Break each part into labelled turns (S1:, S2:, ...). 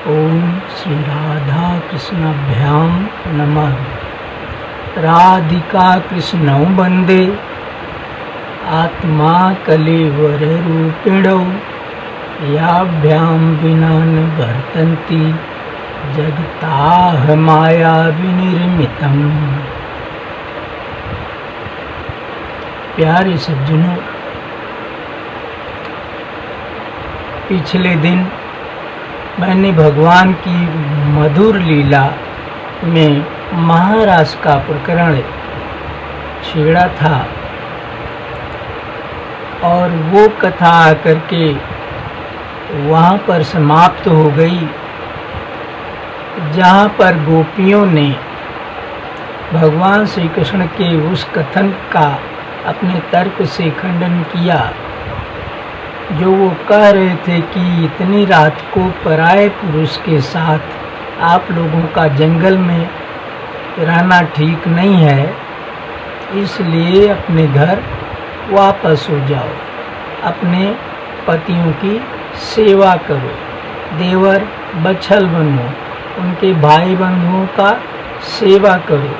S1: ओम श्री राधा कृष्णाभ्यां नमः। राधिका कृष्णौ वंदे आत्मा कलेवर रूपिणौ याभ्यां विना न वर्तन्ति जगताः माया विनिर्मितम्। प्यारे सज्जनों, पिछले दिन मैंने भगवान की मधुर लीला में महाराज का प्रकरण छेड़ा था और वो कथा आकर के वहाँ पर समाप्त हो गई जहाँ पर गोपियों ने भगवान श्री कृष्ण के उस कथन का अपने तर्क से खंडन किया जो वो कह रहे थे कि इतनी रात को पराये पुरुष के साथ आप लोगों का जंगल में रहना ठीक नहीं है, इसलिए अपने घर वापस हो जाओ, अपने पतियों की सेवा करो, देवर बछल बनो, उनके भाई बंधुओं का सेवा करो,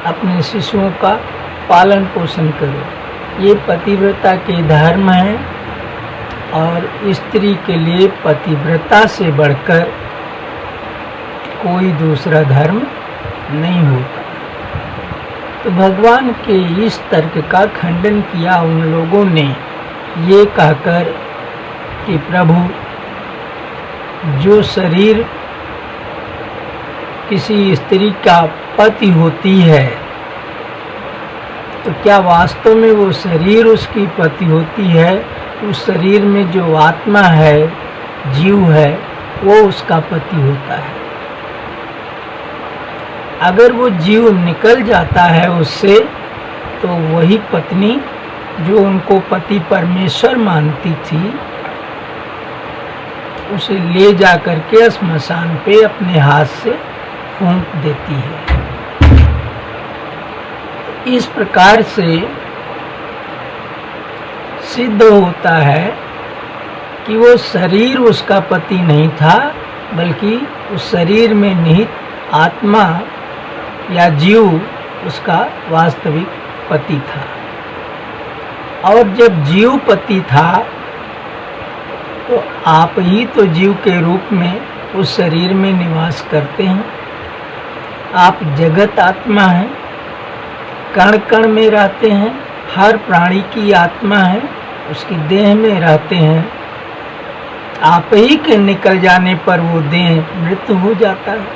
S1: अपने शिशुओं का पालन पोषण करो। ये पतिव्रता के धर्म हैं और स्त्री के लिए पतिव्रता से बढ़कर कोई दूसरा धर्म नहीं होता। तो भगवान के इस तर्क का खंडन किया उन लोगों ने ये कहकर कि प्रभु, जो शरीर किसी स्त्री का पति होती है तो क्या वास्तव में वो शरीर उसकी पति होती है? उस शरीर में जो आत्मा है, जीव है, वो उसका पति होता है। अगर वो जीव निकल जाता है उससे तो वही पत्नी जो उनको पति परमेश्वर मानती थी उसे ले जा करके श्मशान पे अपने हाथ से फूंक देती है। इस प्रकार से सिद्ध होता है कि वो शरीर उसका पति नहीं था, बल्कि उस शरीर में निहित आत्मा या जीव उसका वास्तविक पति था। और जब जीव पति था तो आप ही तो जीव के रूप में उस शरीर में निवास करते हैं। आप जगत आत्मा हैं, कण कण में रहते हैं, हर प्राणी की आत्मा है, उसकी देह में रहते हैं। आप ही के निकल जाने पर वो देह मृत हो जाता है,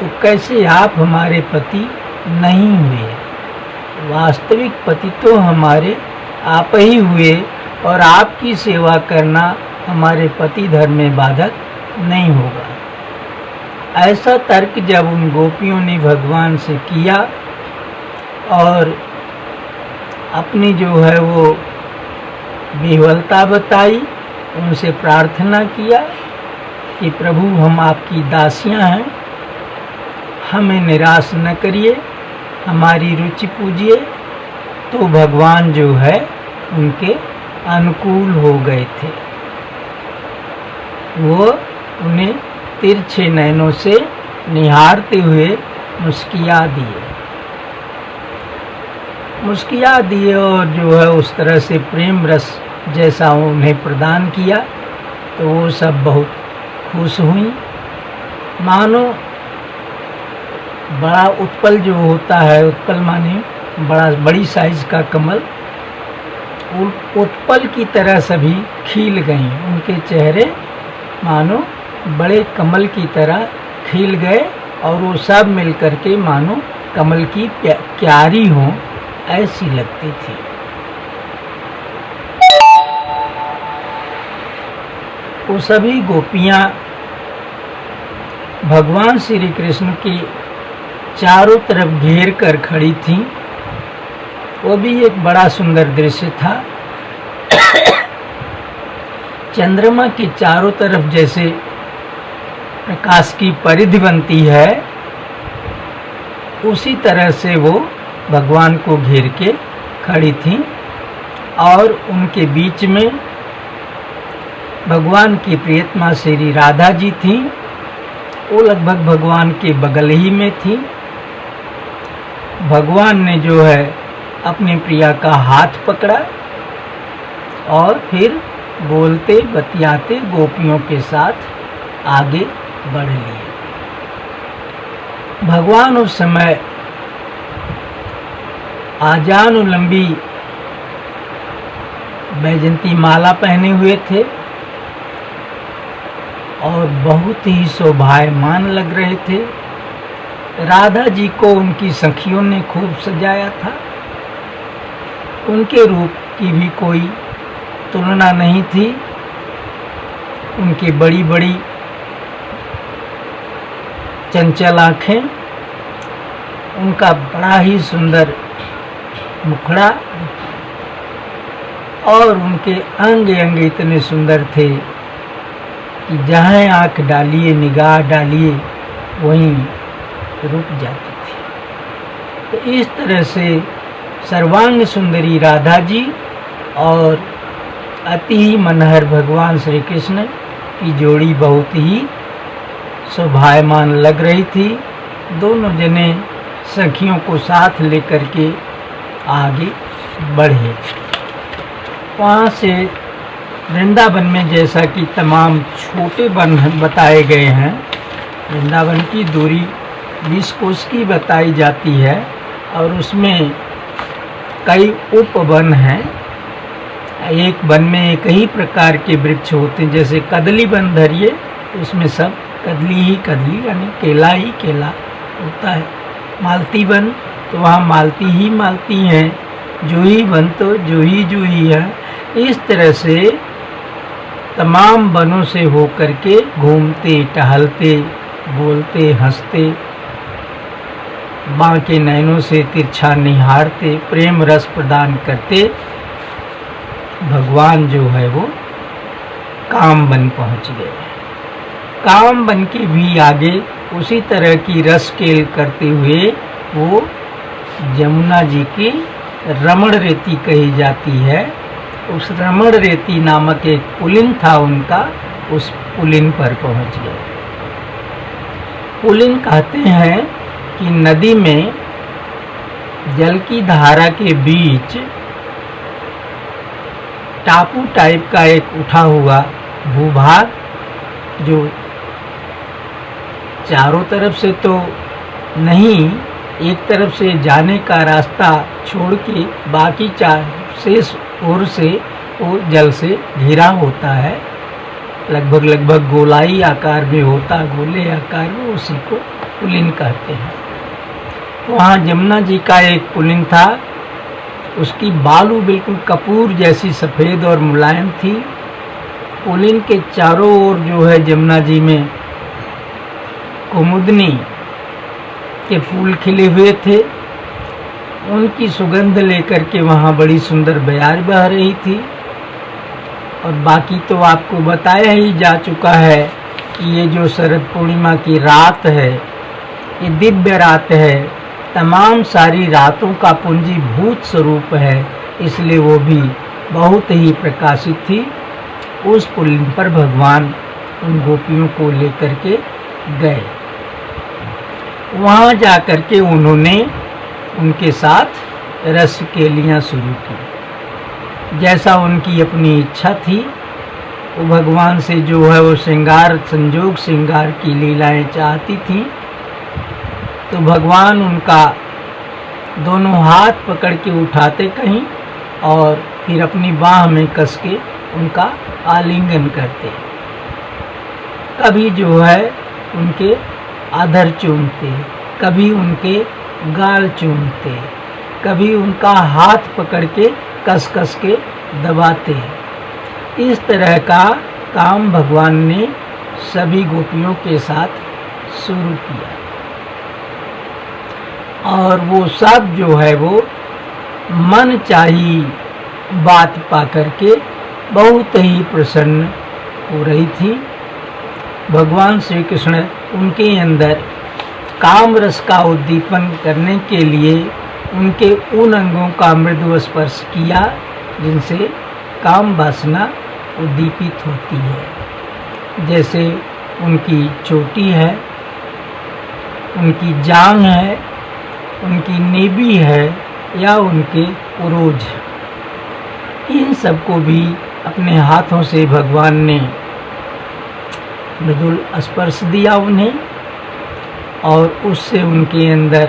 S1: तो कैसे आप हमारे पति नहीं हुए? वास्तविक पति तो हमारे आप ही हुए और आपकी सेवा करना हमारे पति धर्म में बाधक नहीं होगा। ऐसा तर्क जब उन गोपियों ने भगवान से किया और अपनी जो है वो विह्वलता बताई, उनसे प्रार्थना किया कि प्रभु, हम आपकी दासियां हैं, हमें निराश न करिए, हमारी रुचि पूजिए, तो भगवान जो है उनके अनुकूल हो गए थे। वो उन्हें तिरछे नयनों से निहारते हुए मुस्किया दिए और जो है उस तरह से प्रेम रस जैसा उन्हें प्रदान किया, तो वो सब बहुत खुश हुई। मानो बड़ा उत्पल जो होता है, उत्पल माने बड़ी साइज का कमल, उत्पल की तरह सभी खिल गई। उनके चेहरे मानो बड़े कमल की तरह खिल गए और वो सब मिलकर के मानो कमल की क्यारी हो ऐसी लगती थी। वो सभी गोपियां भगवान श्री कृष्ण के चारों तरफ घेर कर खड़ी थीं। वो भी एक बड़ा सुंदर दृश्य था। चंद्रमा के चारों तरफ जैसे प्रकाश की परिधि बनती है, उसी तरह से वो भगवान को घेर के खड़ी थीं और उनके बीच में भगवान की प्रियतमा श्री राधा जी थी। वो लगभग भगवान के बगल ही में थी। भगवान ने जो है अपनी प्रिया का हाथ पकड़ा और फिर बोलते बतियाते गोपियों के साथ आगे बढ़ लिए। भगवान उस समय आजानु लंबी बैजंती माला पहने हुए थे और बहुत ही शोभायमान लग रहे थे। राधा जी को उनकी सखियों ने खूब सजाया था। उनके रूप की भी कोई तुलना नहीं थी। उनकी बड़ी बड़ी चंचल आँखें, उनका बड़ा ही सुंदर मुखड़ा और उनके अंग अंग इतने सुंदर थे कि जहाँ आँख डालिए, निगाह डालिए, वहीं रुक जाती थी। तो इस तरह से सर्वांग सुंदरी राधा जी और अति ही मनहर भगवान श्री कृष्ण की जोड़ी बहुत ही शोभायमान लग रही थी। दोनों जने सखियों को साथ लेकर के आगे बढ़े। वहाँ से वृंदावन में जैसा कि तमाम छोटे वन बताए गए हैं, वृंदावन की दूरी 20 कोस की बताई जाती है और उसमें कई उपवन हैं। एक वन में एक ही प्रकार के वृक्ष होते हैं, जैसे कदली वन धरिए, उसमें सब कदली ही कदली यानी केला ही केला होता है। मालती वन तो वहाँ मालती ही मालती हैं। जूही वन तो जूही है। इस तरह से तमाम वनों से होकर के घूमते टहलते बोलते हंसते माँ के नैनों से तिरछा निहारते प्रेम रस प्रदान करते भगवान जो है वो कामवन पहुँच गए। कामवन के भी आगे उसी तरह की रस खेल करते हुए वो यमुना जी की रमण रेती कही जाती है। उस रमण रेती नामक एक पुलिन था उनका, उस पुलिन पर पहुंच गए। पुलिन कहते हैं कि नदी में जल की धारा के बीच टापू टाइप का एक उठा हुआ भूभाग, जो चारों तरफ से तो नहीं, एक तरफ से जाने का रास्ता छोड़ के बाकी चार शेष ओर से वो जल से घिरा होता है। लगभग गोलाई आकार में होता, गोले आकार में, उसी को पुलिन कहते हैं। वहाँ यमुना जी का एक पुलिन था। उसकी बालू बिल्कुल कपूर जैसी सफ़ेद और मुलायम थी। पुलिन के चारों ओर जो है यमुना जी में कुमुदनी के फूल खिले हुए थे। उनकी सुगंध लेकर के वहाँ बड़ी सुंदर बयार बह रही थी। और बाकी तो आपको बताया ही जा चुका है कि ये जो शरद पूर्णिमा की रात है, ये दिव्य रात है, तमाम सारी रातों का पुंजीभूत स्वरूप है, इसलिए वो भी बहुत ही प्रकाशित थी। उस पुलिन पर भगवान उन गोपियों को लेकर के गए। वहाँ जा कर के उन्होंने उनके साथ रस केलियाँ शुरू की। जैसा उनकी अपनी इच्छा थी, वो भगवान से जो है वो श्रृंगार संजोग श्रृंगार की लीलाएं चाहती थीं। तो भगवान उनका दोनों हाथ पकड़ के उठाते कहीं और फिर अपनी बाह में कस के उनका आलिंगन करते। कभी जो है उनके आधर चूमते, कभी उनके गाल चूमते, कभी उनका हाथ पकड़ के कस कस के दबाते। इस तरह का काम भगवान ने सभी गोपियों के साथ शुरू किया और वो सब जो है वो मन चाही बात पा करके बहुत ही प्रसन्न हो रही थी। भगवान श्री कृष्ण उनके अंदर काम रस का उद्दीपन करने के लिए उनके उन अंगों का मृदु स्पर्श किया जिनसे काम वासना उद्दीपित होती है। जैसे उनकी चोटी है, उनकी जांघ है, उनकी नेबी है या उनके उरोज, इन सबको भी अपने हाथों से भगवान ने मृदुल स्पर्श दिया उन्हें, और उससे उनके अंदर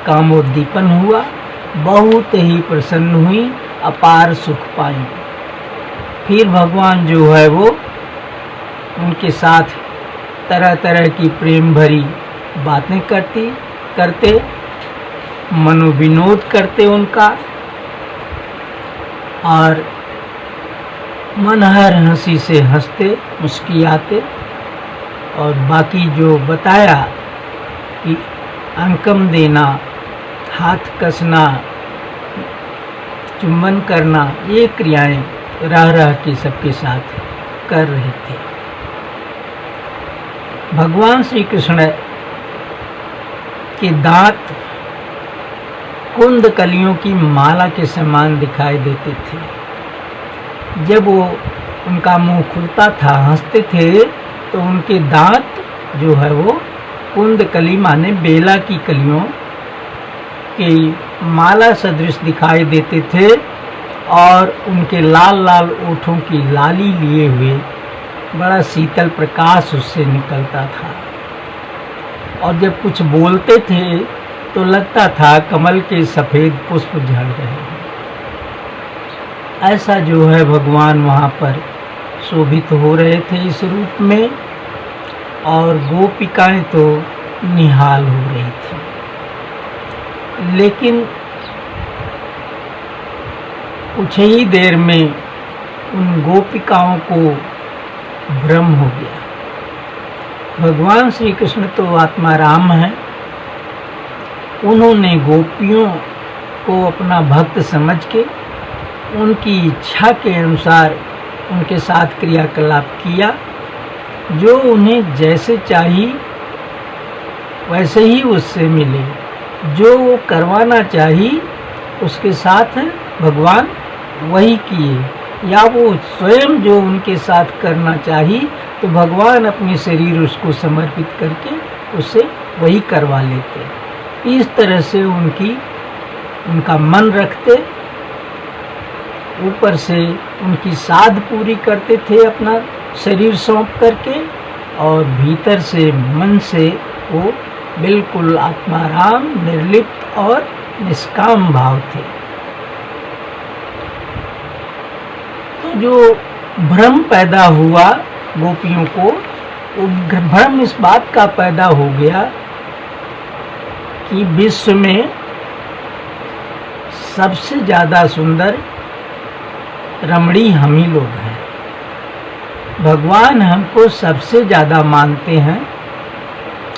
S1: कामोद्दीपन हुआ, बहुत ही प्रसन्न हुई, अपार सुख पाई। फिर भगवान जो है वो उनके साथ तरह तरह की प्रेम भरी बातें करते, मनोविनोद करते उनका, और मनहर हंसी से हंसते मुस्कियाते। और बाकी जो बताया कि अंकम देना, हाथ कसना, चुंबन करना, ये क्रियाएं रह रह के सबके साथ कर रहे थे। भगवान श्री कृष्ण के दांत कुंद कलियों की माला के समान दिखाई देते थे। जब वो उनका मुंह खुलता था, हंसते थे, तो उनके दांत जो है वो कुंद कली माने बेला की कलियों की माला सदृश दिखाई देते थे, और उनके लाल लाल ओठों की लाली लिए हुए बड़ा शीतल प्रकाश उससे निकलता था। और जब कुछ बोलते थे तो लगता था कमल के सफ़ेद पुष्प झड़ रहे हैं। ऐसा जो है भगवान वहाँ पर शोभित हो रहे थे इस रूप में, और गोपिकाएं तो निहाल हो रही थी। लेकिन कुछ ही देर में उन गोपिकाओं को भ्रम हो गया। भगवान श्री कृष्ण तो आत्मा राम हैं, उन्होंने गोपियों को अपना भक्त समझ के उनकी इच्छा के अनुसार उनके साथ क्रियाकलाप किया। जो उन्हें जैसे चाहिए वैसे ही उससे मिले, जो वो करवाना चाहिए उसके साथ भगवान वही किए, या वो स्वयं जो उनके साथ करना चाहिए तो भगवान अपने शरीर उसको समर्पित करके उससे वही करवा लेते। इस तरह से उनका मन रखते, ऊपर से उनकी साध पूरी करते थे अपना शरीर सौंप करके, और भीतर से मन से वो बिल्कुल आत्माराम, निर्लिप्त और निष्काम भाव थे। तो जो भ्रम पैदा हुआ गोपियों को, वो भ्रम इस बात का पैदा हो गया कि विश्व में सबसे ज़्यादा सुंदर रमणी हम ही लोग हैं। भगवान हमको सबसे ज़्यादा मानते हैं,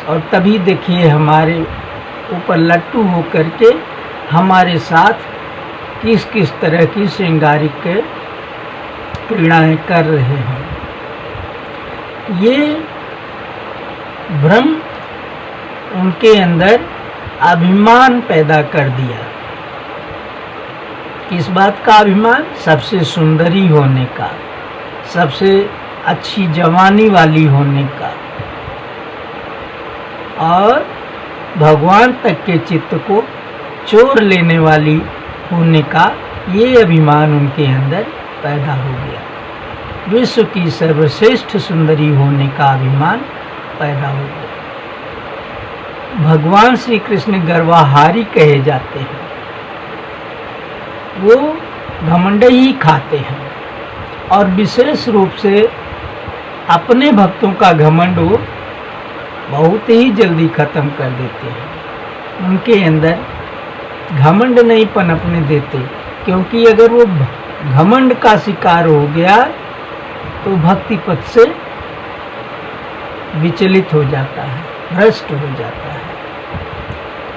S1: और तभी देखिए हमारे ऊपर लट्टू हो करके हमारे साथ किस किस तरह की श्रृंगारिक क्रीड़ाएं कर रहे हैं। ये भ्रम उनके अंदर अभिमान पैदा कर दिया। किस बात का अभिमान? सबसे सुंदरी होने का, सबसे अच्छी जवानी वाली होने का, और भगवान तक के चित्त को चोर लेने वाली होने का ये अभिमान उनके अंदर पैदा हो गया। विश्व की सर्वश्रेष्ठ सुंदरी होने का अभिमान पैदा हो गया। भगवान श्री कृष्ण गर्वाहारी कहे जाते हैं, वो घमंड ही खाते हैं, और विशेष रूप से अपने भक्तों का घमंड वो बहुत ही जल्दी खत्म कर देते हैं। उनके अंदर घमंड नहीं पनपने देते, क्योंकि अगर वो घमंड का शिकार हो गया तो भक्ति पथ से विचलित हो जाता है, भ्रष्ट हो जाता है,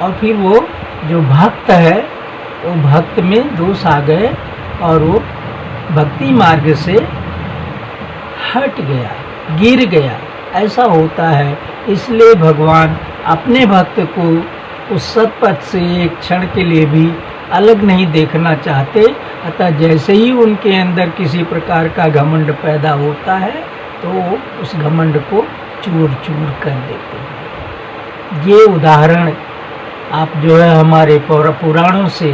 S1: और फिर वो जो भक्त है वो भक्त में दोष आ गए और वो भक्ति मार्ग से हट गया, गिर गया। ऐसा होता है। इसलिए भगवान अपने भक्त को उस सतपथ से एक क्षण के लिए भी अलग नहीं देखना चाहते। अतः जैसे ही उनके अंदर किसी प्रकार का घमंड पैदा होता है तो उस घमंड को चूर चूर कर देते हैं। ये उदाहरण आप जो है हमारे पुराणों से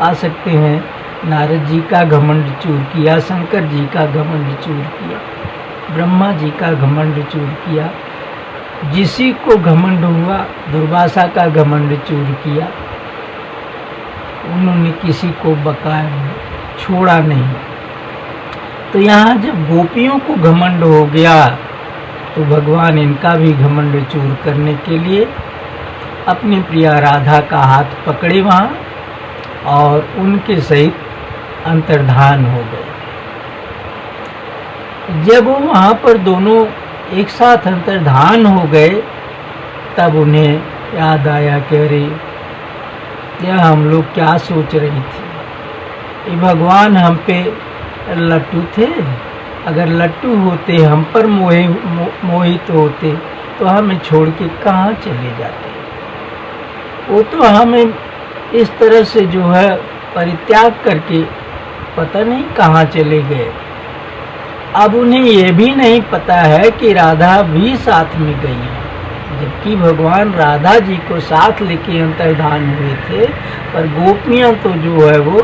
S1: आ सकते हैं। नारद जी का घमंड चूर किया, शंकर जी का घमंड चूर किया, ब्रह्मा जी का घमंड चूर किया, जिसी को घमंड हुआ दुर्वासा का घमंड चूर किया। उन्होंने किसी को बकाया छोड़ा नहीं। तो यहाँ जब गोपियों को घमंड हो गया तो भगवान इनका भी घमंड चूर करने के लिए अपनी प्रिया राधा का हाथ पकड़े वहाँ और उनके सहित अंतर्धान हो गए। जब वो वहाँ पर दोनों एक साथ अंतर्धान हो गए तब उन्हें याद आया कि अरे यह हम लोग क्या सोच रही थी, ये भगवान हम पे लट्टू थे। अगर लट्टू होते, हम पर मोहित होते तो हमें छोड़ के कहाँ चले जाते। वो तो हमें इस तरह से जो है परित्याग करके पता नहीं कहाँ चले गए। अब उन्हें ये भी नहीं पता है कि राधा भी साथ में गई है, जबकि भगवान राधा जी को साथ लेके अंतर्धान हुए थे। पर गोपियाँ तो जो है वो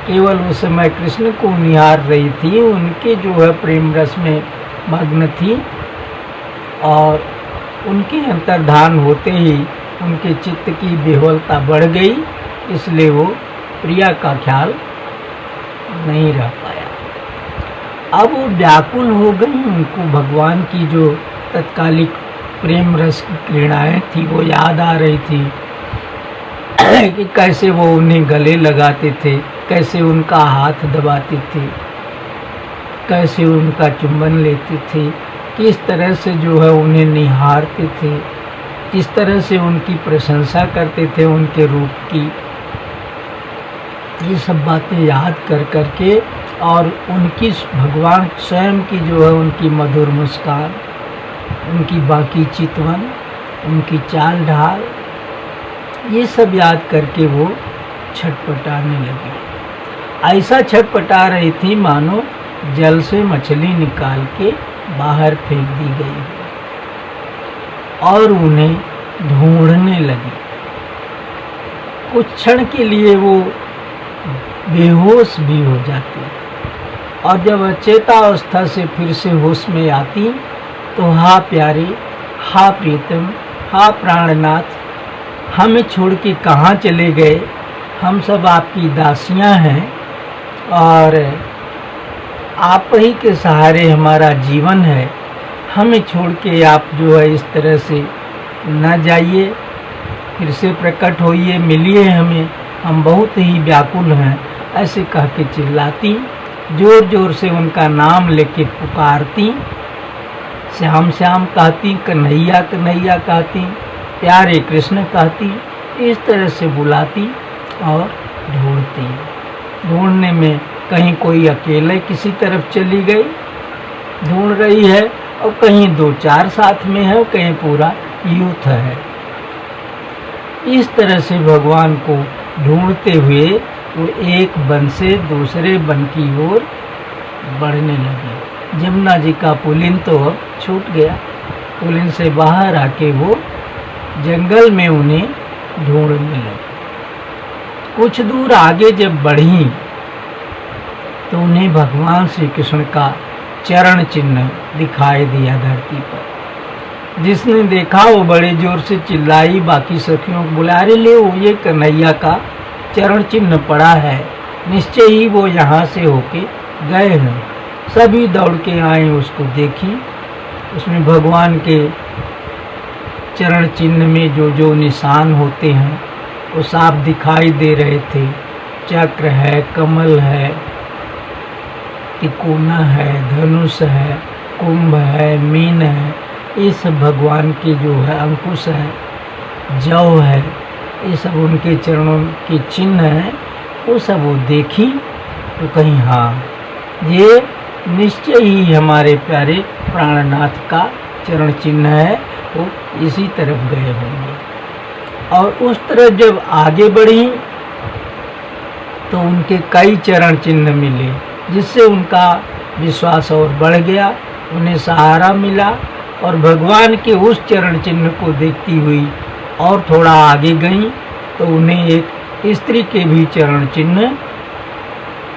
S1: केवल उस समय कृष्ण को निहार रही थी, उनके जो है प्रेम रस में मग्न थी और उनके अंतर्धान होते ही उनके चित्त की विह्वलता बढ़ गई, इसलिए वो प्रिया का ख्याल नहीं रह पाया। अब वो व्याकुल हो गई, उनको भगवान की जो तत्कालिक प्रेम रस की क्रीड़ाएँ थी वो याद आ रही थी कि कैसे वो उन्हें गले लगाते थे, कैसे उनका हाथ दबाते थे, कैसे उनका चुंबन लेते थे, किस तरह से जो है उन्हें निहारते थे, किस तरह से उनकी प्रशंसा करते थे उनके रूप की। ये सब बातें याद कर करके और उनकी भगवान स्वयं की जो है उनकी मधुर मुस्कान, उनकी बाकी चितवन, उनकी चाल ढाल, ये सब याद करके वो छटपटाने लगी। ऐसा छटपटा रही थी मानो जल से मछली निकाल के बाहर फेंक दी गई और उन्हें ढूंढने लगी। कुछ क्षण के लिए वो बेहोश भी हो जाती और जब अचेतावस्था से फिर से होश में आती तो हा प्यारे, हा प्रीतम, हा प्राणनाथ, हमें छोड़ के कहाँ चले गए, हम सब आपकी दासियां हैं और आप ही के सहारे हमारा जीवन है, हमें छोड़ के आप जो है इस तरह से न जाइए, फिर से प्रकट होइए, मिलिए हमें, हम बहुत ही व्याकुल हैं। ऐसे कह के चिल्लाती, जोर जोर से उनका नाम लेके पुकारती, श्याम श्याम कहती, कन्हैया कन्हैया कहती, प्यारे कृष्ण कहती, इस तरह से बुलाती और ढूंढती। ढूंढने में कहीं कोई अकेले किसी तरफ चली गई ढूंढ रही है और कहीं दो चार साथ में है, कहीं पूरा यूथ है। इस तरह से भगवान को ढूंढते हुए वो एक वन से दूसरे वन की ओर बढ़ने लगे। जमुना जी का पुलिन तो अब छूट गया, पुलिन से बाहर आके वो जंगल में उन्हें ढूंढने लगे। कुछ दूर आगे जब बढ़ी तो उन्हें भगवान श्री कृष्ण का चरण चिन्ह दिखाई दिया धरती पर। जिसने देखा वो बड़े जोर से चिल्लाई, बाकी सखियों को बुला रहे, ले वो ये कन्हैया का चरण चिन्ह पड़ा है, निश्चय ही वो यहाँ से होके गए हैं। सभी दौड़ के आए, उसको देखी, उसमें भगवान के चरण चिन्ह में जो जो निशान होते हैं वो साफ दिखाई दे रहे थे। चक्र है, कमल है, तिकोना है, धनुष है, कुंभ है, मीन है, ये सब भगवान के जो है अंकुश है, जौ है, ये सब उनके चरणों के चिन्ह हैं। वो सब वो देखी तो कहीं हाँ, ये निश्चय ही हमारे प्यारे प्राणनाथ का चरण चिन्ह है, वो इसी तरफ गए होंगे। और उस तरफ जब आगे बढ़ी तो उनके कई चरण चिन्ह मिले, जिससे उनका विश्वास और बढ़ गया, उन्हें सहारा मिला और भगवान के उस चरण चिन्ह को देखती हुई और थोड़ा आगे गई तो उन्हें एक स्त्री के भी चरण चिन्ह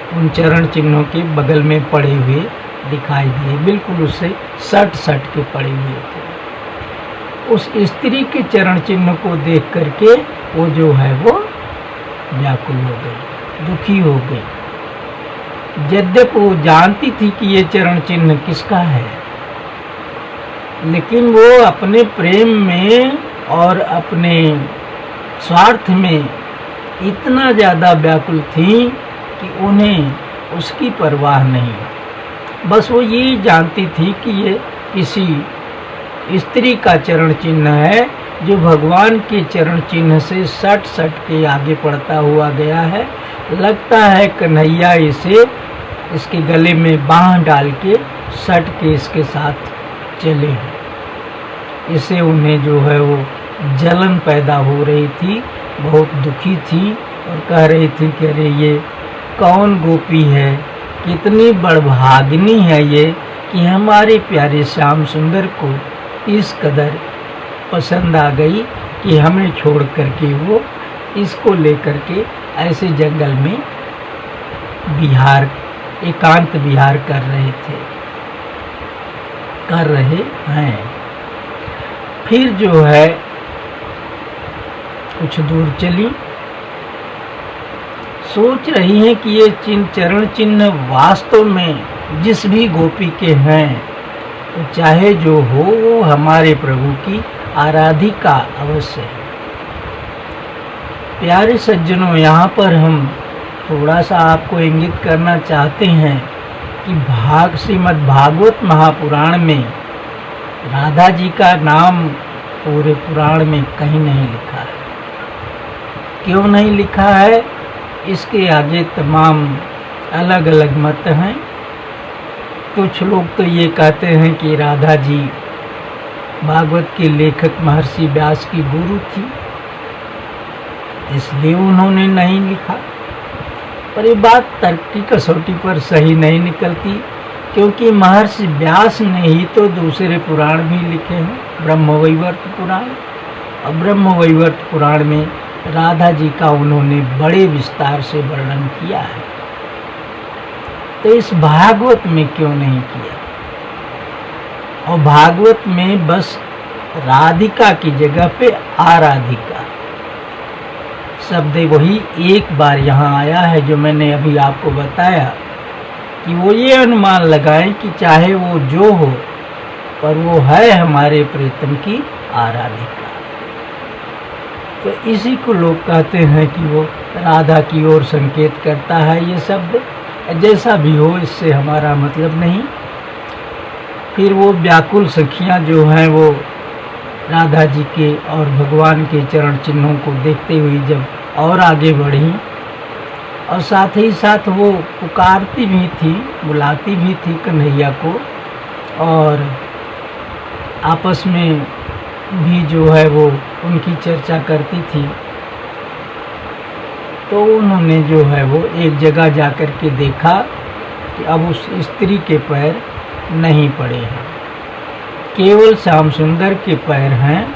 S1: उन चरण चिन्हों के बगल में पड़े हुए दिखाई दिए, बिल्कुल उससे सट के पड़े हुए थे। उस स्त्री के चरण चिन्ह को देख करके वो जो है वो व्याकुल हो गई, दुखी हो गई। यद्यपि वो जानती थी कि ये चरण चिन्ह किसका है, लेकिन वो अपने प्रेम में और अपने स्वार्थ में इतना ज़्यादा व्याकुल थी कि उन्हें उसकी परवाह नहीं। बस वो ये जानती थी कि ये किसी स्त्री का चरण चिन्ह है जो भगवान के चरण चिन्ह से सट के आगे बढ़ता हुआ गया है। लगता है कन्हैया इसे इसके गले में बाँह डाल के सट के इसके साथ चले हैं। इससे उन्हें जो है वो जलन पैदा हो रही थी, बहुत दुखी थी और कह रही थी कि अरे ये कौन गोपी है, कितनी बड़भागिनी है ये कि हमारे प्यारे श्याम सुंदर को इस कदर पसंद आ गई कि हमें छोड़ करके वो इसको लेकर के ऐसे जंगल में विहार, एकांत विहार कर रहे हैं। फिर जो है कुछ दूर चली, सोच रही हैं कि ये चरण चिन्ह वास्तव में जिस भी गोपी के हैं, तो चाहे जो हो वो हमारे प्रभु की आराधिका अवश्य है। प्यारे सज्जनों, यहाँ पर हम थोड़ा सा आपको इंगित करना चाहते हैं कि श्रीमद् भागवत महापुराण में राधा जी का नाम पूरे पुराण में कहीं नहीं लिखा है। क्यों नहीं लिखा है, इसके आगे तमाम अलग अलग मत हैं। कुछ लोग तो ये कहते हैं कि राधा जी भागवत के लेखक महर्षि व्यास की गुरु थी, इसलिए उन्होंने नहीं लिखा। पर ये बात तर्क की कसौटी पर सही नहीं निकलती, क्योंकि महर्षि व्यास ने ही तो दूसरे पुराण भी लिखे हैं, ब्रह्मवैवर्त पुराण। और ब्रह्मवैवर्त पुराण में राधा जी का उन्होंने बड़े विस्तार से वर्णन किया है, तो इस भागवत में क्यों नहीं किया। और भागवत में बस राधिका की जगह पे आराधिका शब्द वही एक बार यहाँ आया है, जो मैंने अभी आपको बताया कि वो ये अनुमान लगाएं कि चाहे वो जो हो, पर वो है हमारे प्रीतम की आराधिका। तो इसी को लोग कहते हैं कि वो राधा की ओर संकेत करता है ये शब्द। जैसा भी हो, इससे हमारा मतलब नहीं। फिर वो व्याकुल सखियाँ जो हैं वो राधा जी के और भगवान के चरण चिन्हों को देखते हुए जब और आगे बढ़ी, और साथ ही साथ वो पुकारती भी थी, बुलाती भी थी कन्हैया को, और आपस में भी जो है वो उनकी चर्चा करती थी। तो उन्होंने जो है वो एक जगह जा कर के देखा कि अब उस स्त्री के पैर नहीं पड़े हैं, केवल श्याम सुंदर के पैर हैं,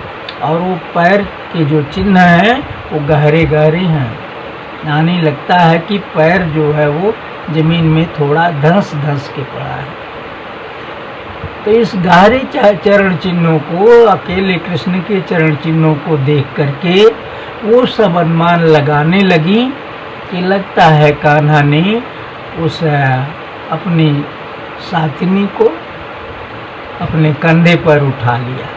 S1: और वो पैर के जो चिन्ह हैं वो गहरे हैं। यानी लगता है कि पैर जो है वो जमीन में थोड़ा धंस के पड़ा है। तो इस गहरे चरण चिन्हों को, अकेले कृष्ण के चरण चिन्हों को देख करके वो सब अनुमान लगाने लगी कि लगता है कान्हा ने उस अपनी साथिनी को अपने कंधे पर उठा लिया,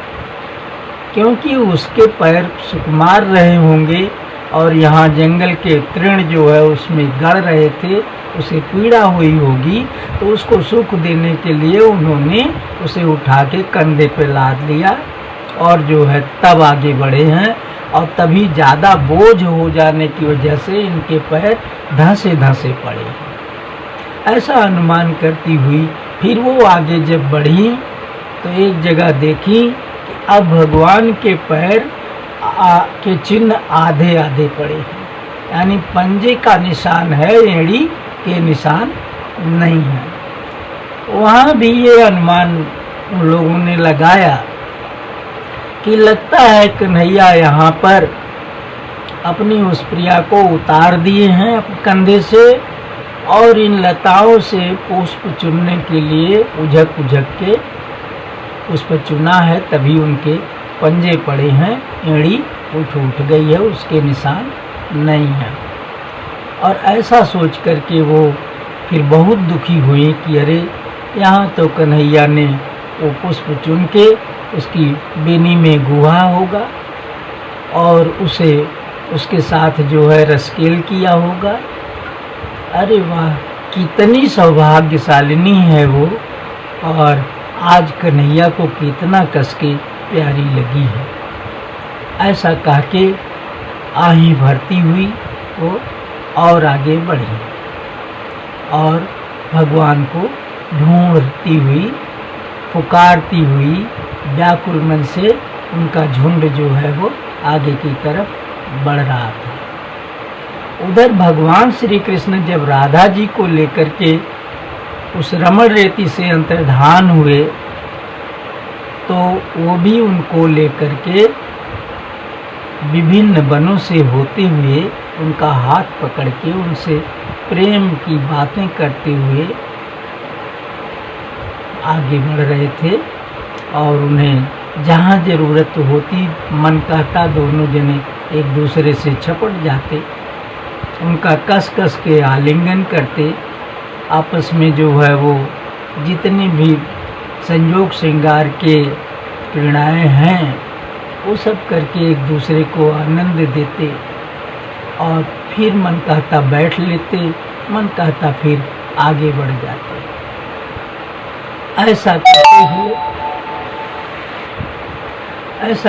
S1: क्योंकि उसके पैर सुकुमार रहे होंगे और यहाँ जंगल के तृण जो है उसमें गड़ रहे थे, उसे पीड़ा हुई होगी, तो उसको सुख देने के लिए उन्होंने उसे उठा के कंधे पे लाद लिया और जो है तब आगे बढ़े हैं। और तभी ज़्यादा बोझ हो जाने की वजह से इनके पैर धंसे पड़े, ऐसा अनुमान करती हुई फिर वो आगे जब बढ़ी तो एक जगह देखी कि अब भगवान के पैर के चिन्ह आधे पड़े हैं। यानी पंजे का निशान है, एड़ी के निशान नहीं है। वहाँ भी ये अनुमान उन लोगों ने लगाया कि लगता है कन्हैया यहाँ पर अपनी उस प्रिया को उतार दिए हैं कंधे से और इन लताओं से पुष्प चुनने के लिए उझक के पुष्प चुना है, तभी उनके पंजे पड़े हैं, एड़ी उठ गई है, उसके निशान नहीं है। और ऐसा सोच करके वो फिर बहुत दुखी हुई कि अरे यहाँ तो कन्हैया ने वो पुष्प चुन के उसकी बेनी में गुहा होगा और उसे उसके साथ जो है रसकेल किया होगा। अरे वाह, कितनी सौभाग्यशालिनी है वो, और आज कन्हैया को कितना कसके प्यारी लगी है। ऐसा कह के आही भरती हुई वो और आगे बढ़ी और भगवान को ढूंढती हुई, पुकारती हुई व्याकुल मन से उनका झुंड जो है वो आगे की तरफ बढ़ रहा था। उधर भगवान श्री कृष्ण जब राधा जी को लेकर के उस रमण रेती से अंतर्धान हुए तो वो भी उनको लेकर के विभिन्न वनों से होते हुए उनका हाथ पकड़ के उनसे प्रेम की बातें करते हुए आगे बढ़ रहे थे। और उन्हें जहाँ ज़रूरत होती, मन कहता दोनों जने एक दूसरे से छपट जाते, उनका कस कस के आलिंगन करते, आपस में जो है वो जितनी भी संयोग श्रृंगार के क्रीड़ाएँ हैं वो सब करके एक दूसरे को आनंद देते। और फिर मन कहता बैठ लेते, मन कहता फिर आगे बढ़ जाते। ऐसा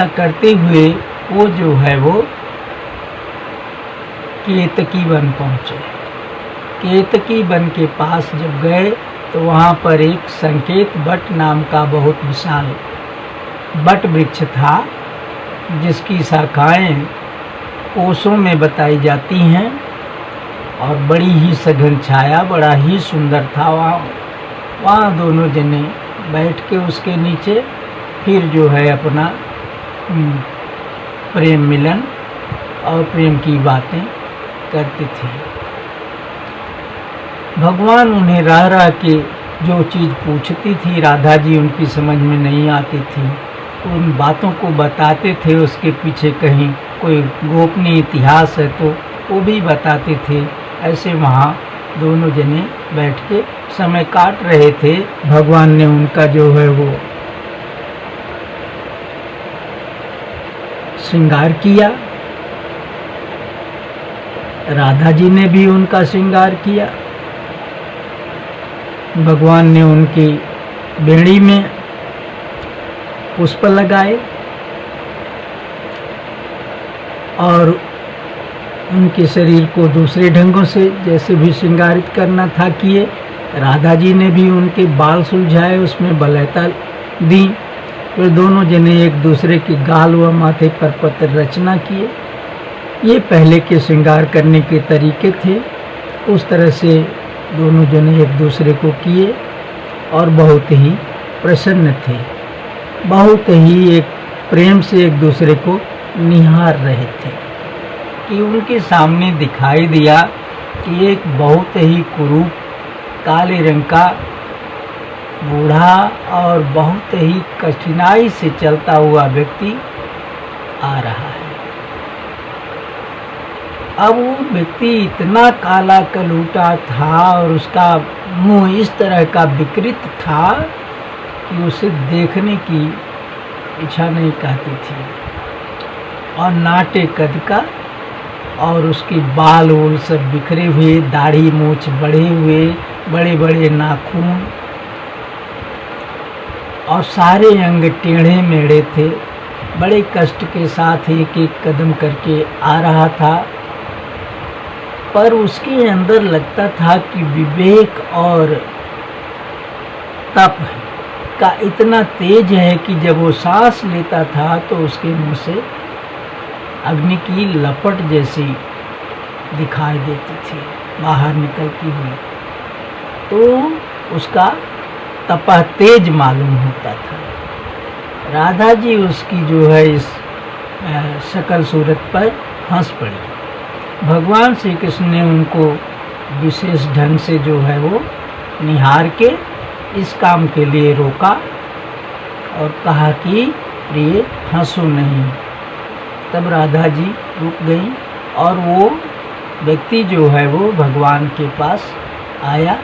S1: करते हुए वो जो है वो केतकी वन पहुँचे। केतकी वन के पास जब गए तो वहाँ पर एक संकेत बट नाम का बहुत विशाल बट वृक्ष था, जिसकी शाखाएं कोसों में बताई जाती हैं और बड़ी ही सघन छाया, बड़ा ही सुंदर था। वहाँ दोनों जने बैठ के उसके नीचे फिर जो है अपना प्रेम मिलन और प्रेम की बातें करते थे। भगवान उन्हें रह के जो चीज़ पूछती थी राधा जी उनकी समझ में नहीं आती थी, उन बातों को बताते थे। उसके पीछे कहीं कोई गोपनीय इतिहास है तो वो भी बताते थे। ऐसे वहाँ दोनों जने बैठ के समय काट रहे थे। भगवान ने उनका जो है वो श्रृंगार किया, राधा जी ने भी उनका श्रृंगार किया। भगवान ने उनकी बेड़ी में पुष्प लगाए और उनके शरीर को दूसरे ढंगों से जैसे भी श्रृंगारित करना था किए। राधा जी ने भी उनके बाल सुलझाए, उसमें बलयता दी। फिर दोनों जने एक दूसरे के गाल व माथे पर पत्र रचना किए। ये पहले के श्रृंगार करने के तरीके थे। उस तरह से दोनों जने एक दूसरे को किए और बहुत ही प्रसन्न थे, बहुत ही एक प्रेम से एक दूसरे को निहार रहे थे कि उनके सामने दिखाई दिया कि एक बहुत ही कुरूप काले रंग का बूढ़ा और बहुत ही कठिनाई से चलता हुआ व्यक्ति आ रहा है। अब वो व्यक्ति इतना काला कलूटा था और उसका मुंह इस तरह का विकृत था कि उसे देखने की इच्छा नहीं कहती थी। और नाटे कद का और उसके बाल वूल सब बिखरे हुए, दाढ़ी मूछ बढ़े हुए, बड़े बड़े नाखून और सारे अंग टेढ़े मेढ़े थे। बड़े कष्ट के साथ एक एक कदम करके आ रहा था, पर उसके अंदर लगता था कि विवेक और तप का इतना तेज है कि जब वो सांस लेता था तो उसके मुंह से अग्नि की लपट जैसी दिखाई देती थी बाहर निकलती हुई, तो उसका तपह तेज मालूम होता था। राधा जी उसकी जो है इस शकल सूरत पर हंस पड़ी। भगवान श्री कृष्ण ने उनको विशेष ढंग से जो है वो निहार के इस काम के लिए रोका और कहा कि प्रिय हंसो नहीं। तब राधा जी रुक गई और वो व्यक्ति जो है वो भगवान के पास आया,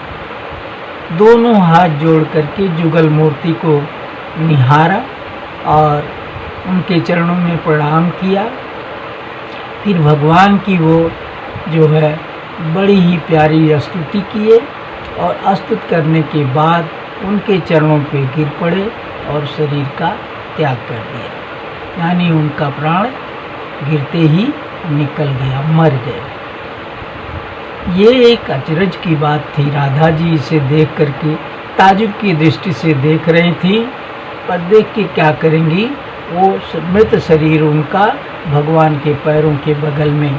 S1: दोनों हाथ जोड़ करके जुगल मूर्ति को निहारा और उनके चरणों में प्रणाम किया। फिर भगवान की वो जो है बड़ी ही प्यारी स्तुति किए और स्तुति करने के बाद उनके चरणों पे गिर पड़े और शरीर का त्याग कर दिया, यानी उनका प्राण गिरते ही निकल गया, मर गए। ये एक अचरज की बात थी। राधा जी इसे देख करके ताजुब की दृष्टि से देख रही थी, पर देख के क्या करेंगी, वो मृत शरीर उनका भगवान के पैरों के बगल में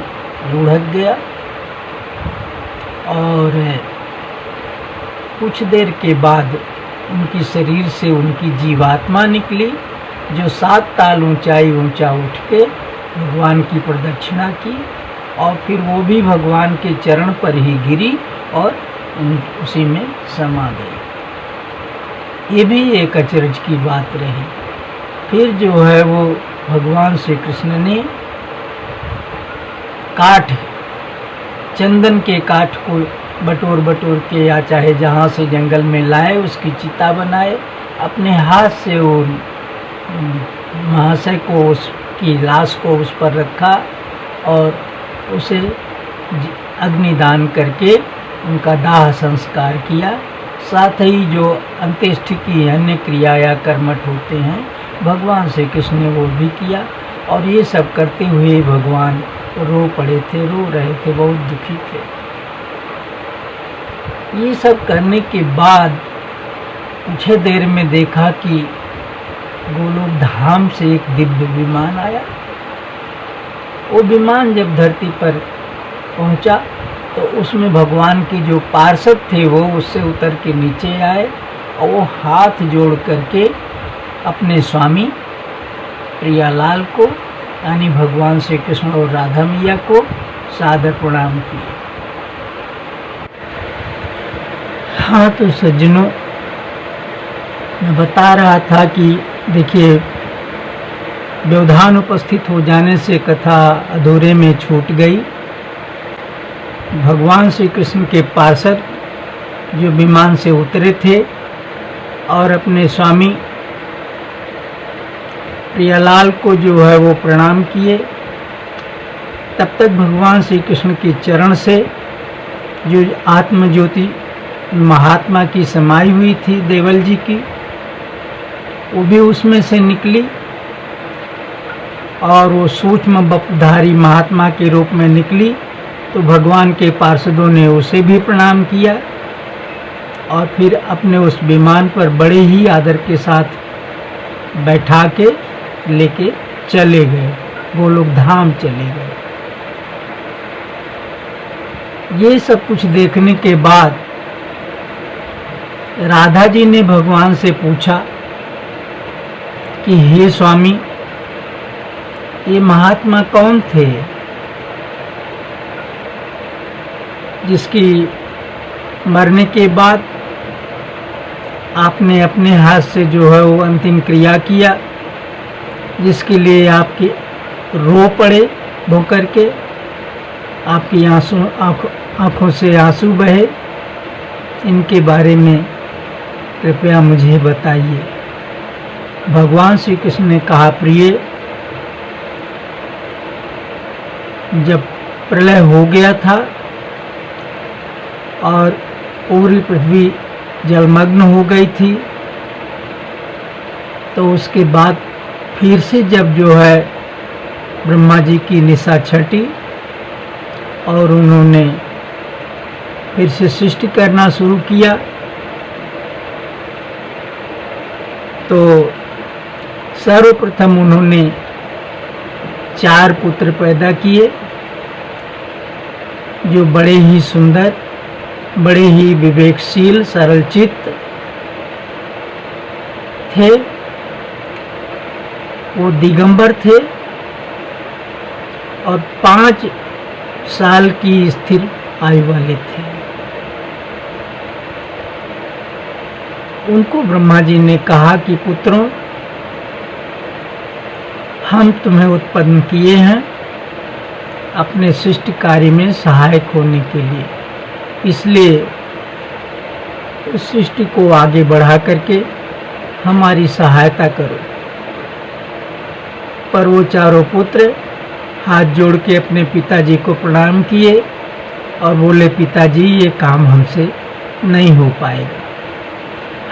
S1: लुढ़क गया और कुछ देर के बाद उनकी शरीर से उनकी जीवात्मा निकली, जो 7 ताल ऊंचाई ऊंचा उठ के भगवान की प्रदक्षिणा की और फिर वो भी भगवान के चरण पर ही गिरी और उसी में समा गई। ये भी एक अचरज की बात रही। फिर जो है वो भगवान श्री कृष्ण ने काठ, चंदन के काठ को बटोर बटोर के या चाहे जहाँ से जंगल में लाए उसकी चिता बनाए, अपने हाथ से वो महाशय को, उसकी लाश को उस पर रखा और उसे अग्निदान करके उनका दाह संस्कार किया। साथ ही जो अंत्येष्टि की अन्य क्रिया या कर्मठ होते हैं भगवान श्री कृष्ण ने वो भी किया। और ये सब करते हुए भगवान रो पड़े थे, रो रहे थे, बहुत दुखी थे। ये सब करने के बाद कुछ देर में देखा कि गोलोक धाम से एक दिव्य विमान आया। वो विमान जब धरती पर पहुंचा तो उसमें भगवान के जो पार्षद थे वो उससे उतर के नीचे आए और वो हाथ जोड़ करके अपने स्वामी प्रियालाल को, यानी भगवान श्री कृष्ण और राधा मैया को सादर प्रणाम किए। हाँ, तो सज्जनों, मैं बता रहा था कि देखिए, व्यवधान उपस्थित हो जाने से कथा अधूरे में छूट गई। भगवान श्री कृष्ण के पार्षद जो विमान से उतरे थे और अपने स्वामी प्रियालाल को जो है वो प्रणाम किए, तब तक भगवान श्री कृष्ण के चरण से जो आत्मज्योति महात्मा की समाई हुई थी देवल जी की, वो भी उसमें से निकली और वो सूक्ष्म बपधारी महात्मा के रूप में निकली। तो भगवान के पार्षदों ने उसे भी प्रणाम किया और फिर अपने उस विमान पर बड़े ही आदर के साथ बैठा के लेके चले गए, गोलोक धाम चले गए। ये सब कुछ देखने के बाद राधा जी ने भगवान से पूछा कि हे स्वामी, ये महात्मा कौन थे जिसकी मरने के बाद आपने अपने हाथ से जो है वो अंतिम क्रिया किया, जिसके लिए आपके रो पड़े धो करके, आपकी आंखों से आंसू बहे। इनके बारे में कृपया मुझे बताइए। भगवान श्री कृष्ण ने कहा, प्रिय, जब प्रलय हो गया था और पूरी पृथ्वी जलमग्न हो गई थी, तो उसके बाद फिर से जब जो है ब्रह्मा जी की निशा छटी और उन्होंने फिर से सृष्टि करना शुरू किया, तो सर्वप्रथम उन्होंने 4 पुत्र पैदा किए। जो बड़े ही सुंदर, बड़े ही विवेकशील, सरल चित्त थे, वो दिगंबर थे और 5 साल की स्थिर आयु वाले थे। उनको ब्रह्मा जी ने कहा कि पुत्रों, हम तुम्हें उत्पन्न किए हैं अपने सृष्टि कार्य में सहायक होने के लिए, इसलिए इस सृष्टि को आगे बढ़ा करके हमारी सहायता करो। पर वो चारों पुत्र हाथ जोड़ के अपने पिताजी को प्रणाम किए और बोले, पिताजी ये काम हमसे नहीं हो पाएगा।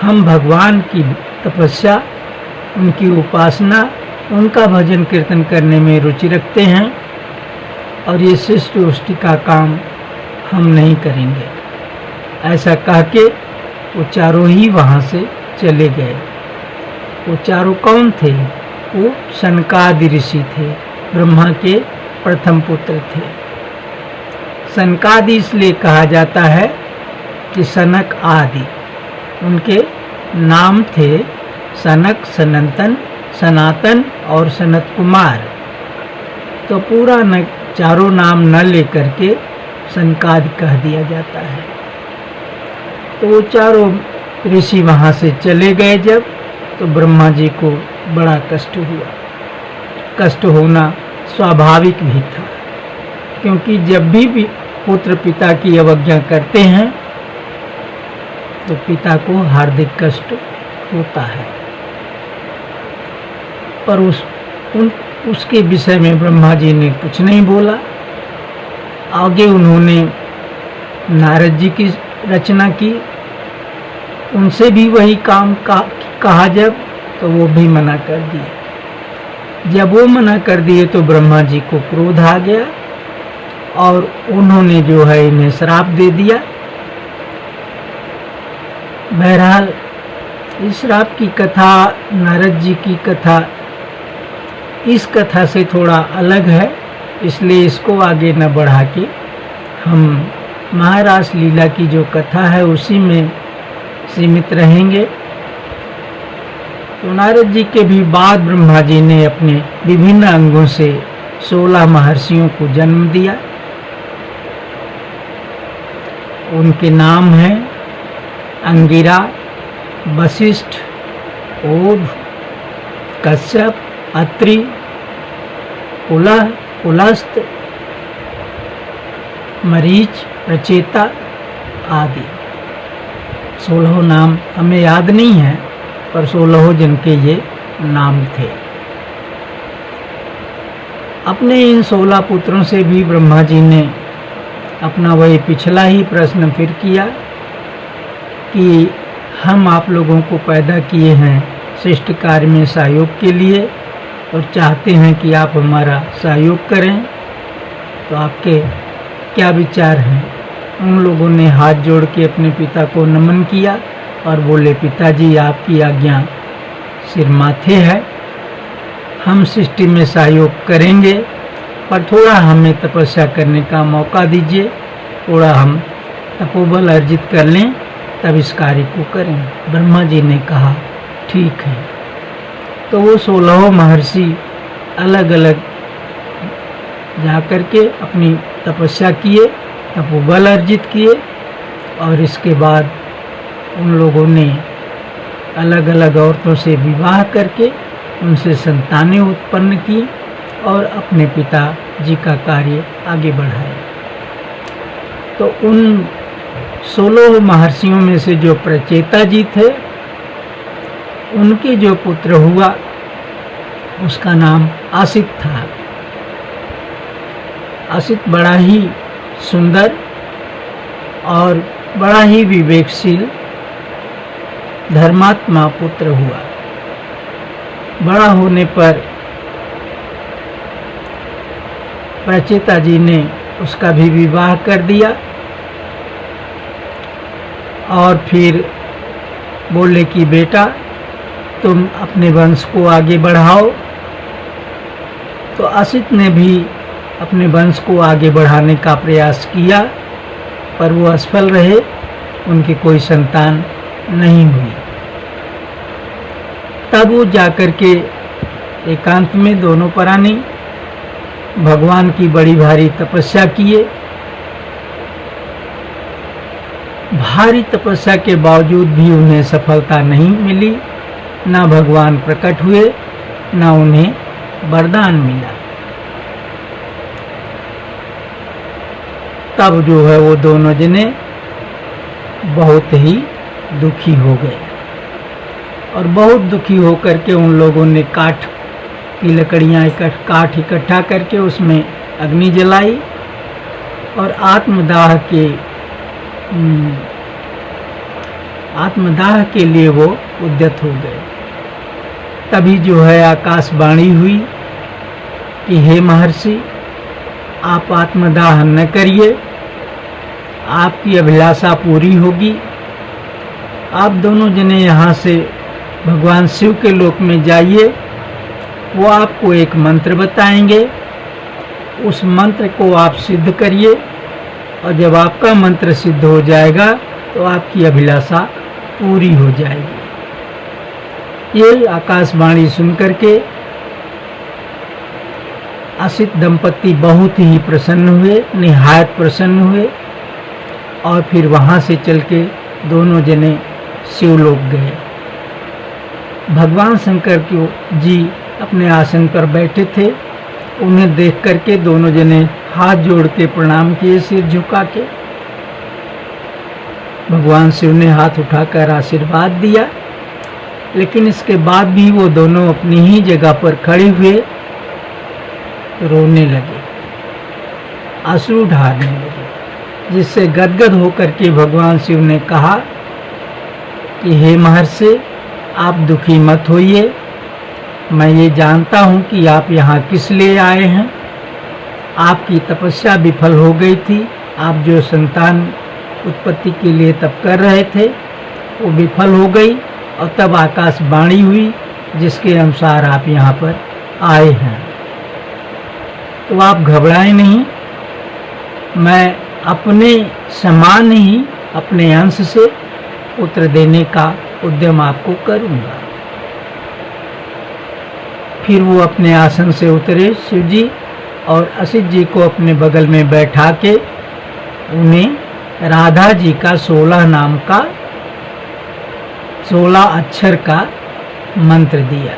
S1: हम भगवान की तपस्या, उनकी उपासना, उनका भजन कीर्तन करने में रुचि रखते हैं और ये सृष्टि उष्टि का काम हम नहीं करेंगे। ऐसा कह के वो चारों ही वहाँ से चले गए। वो चारों कौन थे? वो सनकादि ऋषि थे, ब्रह्मा के प्रथम पुत्र थे। सनकादि इसलिए कहा जाता है कि सनक आदि, उनके नाम थे सनक, सनंतन, सनातन और सनत कुमार। तो पूरा चारों नाम न लेकर के सनकादि कह दिया जाता है। तो वो चारों ऋषि वहाँ से चले गए जब, तो ब्रह्मा जी को बड़ा कष्ट हुआ। कष्ट होना स्वाभाविक भी था, क्योंकि जब भी पुत्र पिता की अवज्ञा करते हैं तो पिता को हार्दिक कष्ट होता है। पर उसके विषय में ब्रह्मा जी ने कुछ नहीं बोला। आगे उन्होंने नारद जी की रचना की, उनसे भी वही काम कहा जब, तो वो भी मना कर दिए। जब वो मना कर दिए तो ब्रह्मा जी को क्रोध आ गया और उन्होंने जो है इन्हें श्राप दे दिया। बहरहाल इस श्राप की कथा, नारद जी की कथा इस कथा से थोड़ा अलग है, इसलिए इसको आगे न बढ़ा के हम महारास लीला की जो कथा है उसी में सीमित रहेंगे। तो नारद जी के भी बाद ब्रह्मा जी ने अपने विभिन्न अंगों से 16 महर्षियों को जन्म दिया। उनके नाम हैं अंगिरा, वशिष्ठ, ओढ़, कश्यप, अत्रि, पुलह, पुलस्त, मरीच, प्रचेता आदि। 16 नाम हमें याद नहीं है, पर 16 जन के ये नाम थे। अपने इन 16 पुत्रों से भी ब्रह्मा जी ने अपना वही पिछला ही प्रश्न फिर किया कि हम आप लोगों को पैदा किए हैं सृष्टि कार्य में सहयोग के लिए और चाहते हैं कि आप हमारा सहयोग करें, तो आपके क्या विचार हैं? उन लोगों ने हाथ जोड़ के अपने पिता को नमन किया और बोले, पिताजी आपकी आज्ञा सिर माथे है, हम सृष्टि में सहयोग करेंगे, पर थोड़ा हमें तपस्या करने का मौका दीजिए, थोड़ा हम तपोबल अर्जित कर लें, तब इस कार्य को करें। ब्रह्मा जी ने कहा ठीक है। तो वो 16 महर्षि अलग अलग जाकर के अपनी तपस्या किए, तपोबल अर्जित किए और इसके बाद उन लोगों ने अलग अलग औरतों से विवाह करके उनसे संतानें उत्पन्न की और अपने पिता जी का कार्य आगे बढ़ाया। तो उन 16 महर्षियों में से जो प्रचेता जी थे, उनके जो पुत्र हुआ उसका नाम आसित था। आसित बड़ा ही सुंदर और बड़ा ही विवेकशील धर्मात्मा पुत्र हुआ। बड़ा होने पर प्रचेता जी ने उसका भी विवाह कर दिया और फिर बोले कि बेटा तुम अपने वंश को आगे बढ़ाओ। तो असित ने भी अपने वंश को आगे बढ़ाने का प्रयास किया, पर वो असफल रहे, उनकी कोई संतान नहीं हुई। तब वो जाकर के एकांत में दोनों प्राणी भगवान की बड़ी भारी तपस्या किए। भारी तपस्या के बावजूद भी उन्हें सफलता नहीं मिली, ना भगवान प्रकट हुए, ना उन्हें वरदान मिला। तब जो है वो दोनों जने बहुत ही दुखी हो गए और बहुत दुखी होकर के उन लोगों ने काठ की लकड़ियाँ काठ इकट्ठा करके उसमें अग्नि जलाई और आत्मदाह के लिए वो उद्यत हो गए। तभी जो है आकाशवाणी हुई कि हे महर्षि, आप आत्मदाह न करिए, आपकी अभिलाषा पूरी होगी। आप दोनों जने यहाँ से भगवान शिव के लोक में जाइए, वो आपको एक मंत्र बताएंगे, उस मंत्र को आप सिद्ध करिए और जब आपका मंत्र सिद्ध हो जाएगा तो आपकी अभिलाषा पूरी हो जाएगी। ये आकाशवाणी सुनकर के असित दंपति बहुत ही प्रसन्न हुए, निहायत प्रसन्न हुए और फिर वहाँ से चल के दोनों जने शिवलोक गए। भगवान शंकर जी अपने आसन पर बैठे थे, उन्हें देख करके दोनों जने हाथ जोड़ के प्रणाम किए, सिर झुका के। भगवान शिव ने हाथ उठाकर आशीर्वाद दिया, लेकिन इसके बाद भी वो दोनों अपनी ही जगह पर खड़े हुए रोने लगे, आंसू ढारने लगे, जिससे गदगद होकर के भगवान शिव ने कहा कि हे महर्षि, आप दुखी मत होइए, मैं ये जानता हूँ कि आप यहाँ किस लिए आए हैं। आपकी तपस्या विफल हो गई थी, आप जो संतान उत्पत्ति के लिए तप कर रहे थे वो विफल हो गई और तब आकाशवाणी हुई जिसके अनुसार आप यहाँ पर आए हैं। तो आप घबराएं नहीं, मैं अपने समान ही अपने अंश से पुत्र देने का उद्यम आपको करूँगा। फिर वो अपने आसन से उतरे शिव जी और असित जी को अपने बगल में बैठा के उन्हें राधा जी का 16 अक्षर का मंत्र दिया।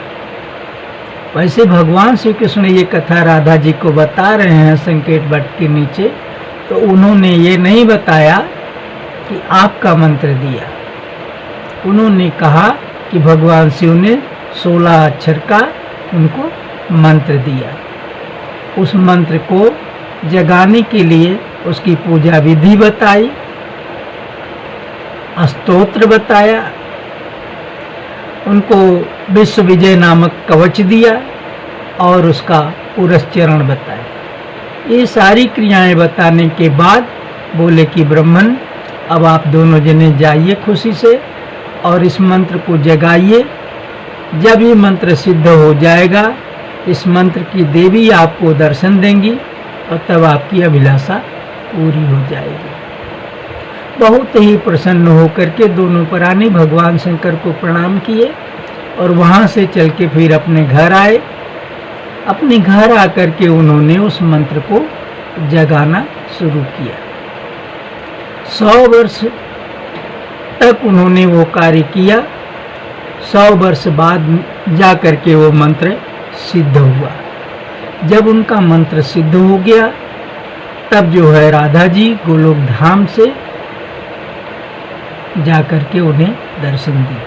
S1: वैसे भगवान श्री कृष्ण ये कथा राधा जी को बता रहे हैं संकेत वट के नीचे, तो उन्होंने ये नहीं बताया कि आपका मंत्र दिया। उन्होंने कहा कि भगवान शिव ने 16 अक्षर का उनको मंत्र दिया। उस मंत्र को जगाने के लिए उसकी पूजा विधि बताई, स्तोत्र बताया, उनको विश्व विजय नामक कवच दिया और उसका पुरस्चरण बताया। ये सारी क्रियाएं बताने के बाद बोले कि ब्राह्मण, अब आप दोनों जने जाइए खुशी से और इस मंत्र को जगाइए। जब ये मंत्र सिद्ध हो जाएगा, इस मंत्र की देवी आपको दर्शन देंगी और तब आपकी अभिलाषा पूरी हो जाएगी। बहुत ही प्रसन्न होकर के दोनों प्राणी भगवान शंकर को प्रणाम किए और वहाँ से चल के फिर अपने घर आए। अपने घर आकर के उन्होंने उस मंत्र को जगाना शुरू किया। 100 वर्ष तक उन्होंने वो कार्य किया। 100 वर्ष बाद जा कर के वो मंत्र सिद्ध हुआ। जब उनका मंत्र सिद्ध हो गया, तब जो है राधा जी गोलोक धाम से जाकर के उन्हें दर्शन दिए।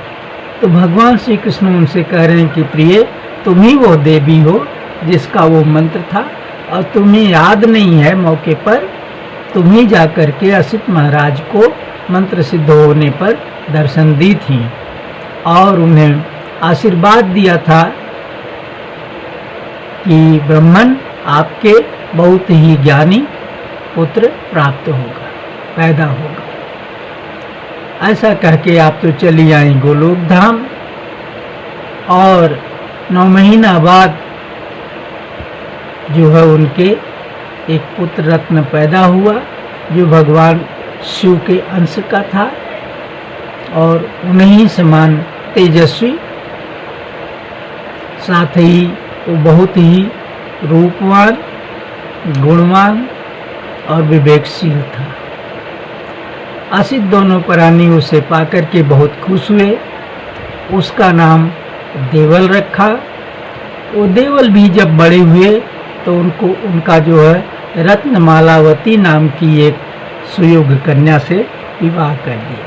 S1: तो भगवान श्री कृष्ण उनसे कह रहे हैं कि प्रिय, तुम ही वो देवी हो जिसका वो मंत्र था और तुम्हें याद नहीं है, मौके पर तुम ही जाकर के असित महाराज को मंत्र सिद्ध होने पर दर्शन दी थी और उन्हें आशीर्वाद दिया था कि ब्राह्मण, आपके बहुत ही ज्ञानी पुत्र प्राप्त होगा, पैदा होगा। ऐसा कह के आप तो चली आई गोलोक धाम और 9 महीना बाद जो है उनके एक पुत्र रत्न पैदा हुआ जो भगवान शिव के अंश का था और उन्हीं समान तेजस्वी, साथ ही वो बहुत ही रूपवान, गुणवान और विवेकशील था। असित दोनों प्राणी उसे पाकर के बहुत खुश हुए। उसका नाम देवल रखा। वो देवल भी जब बड़े हुए तो उनको उनका जो है रत्नमालावती नाम की एक सुयोग्य कन्या से विवाह कर दिया।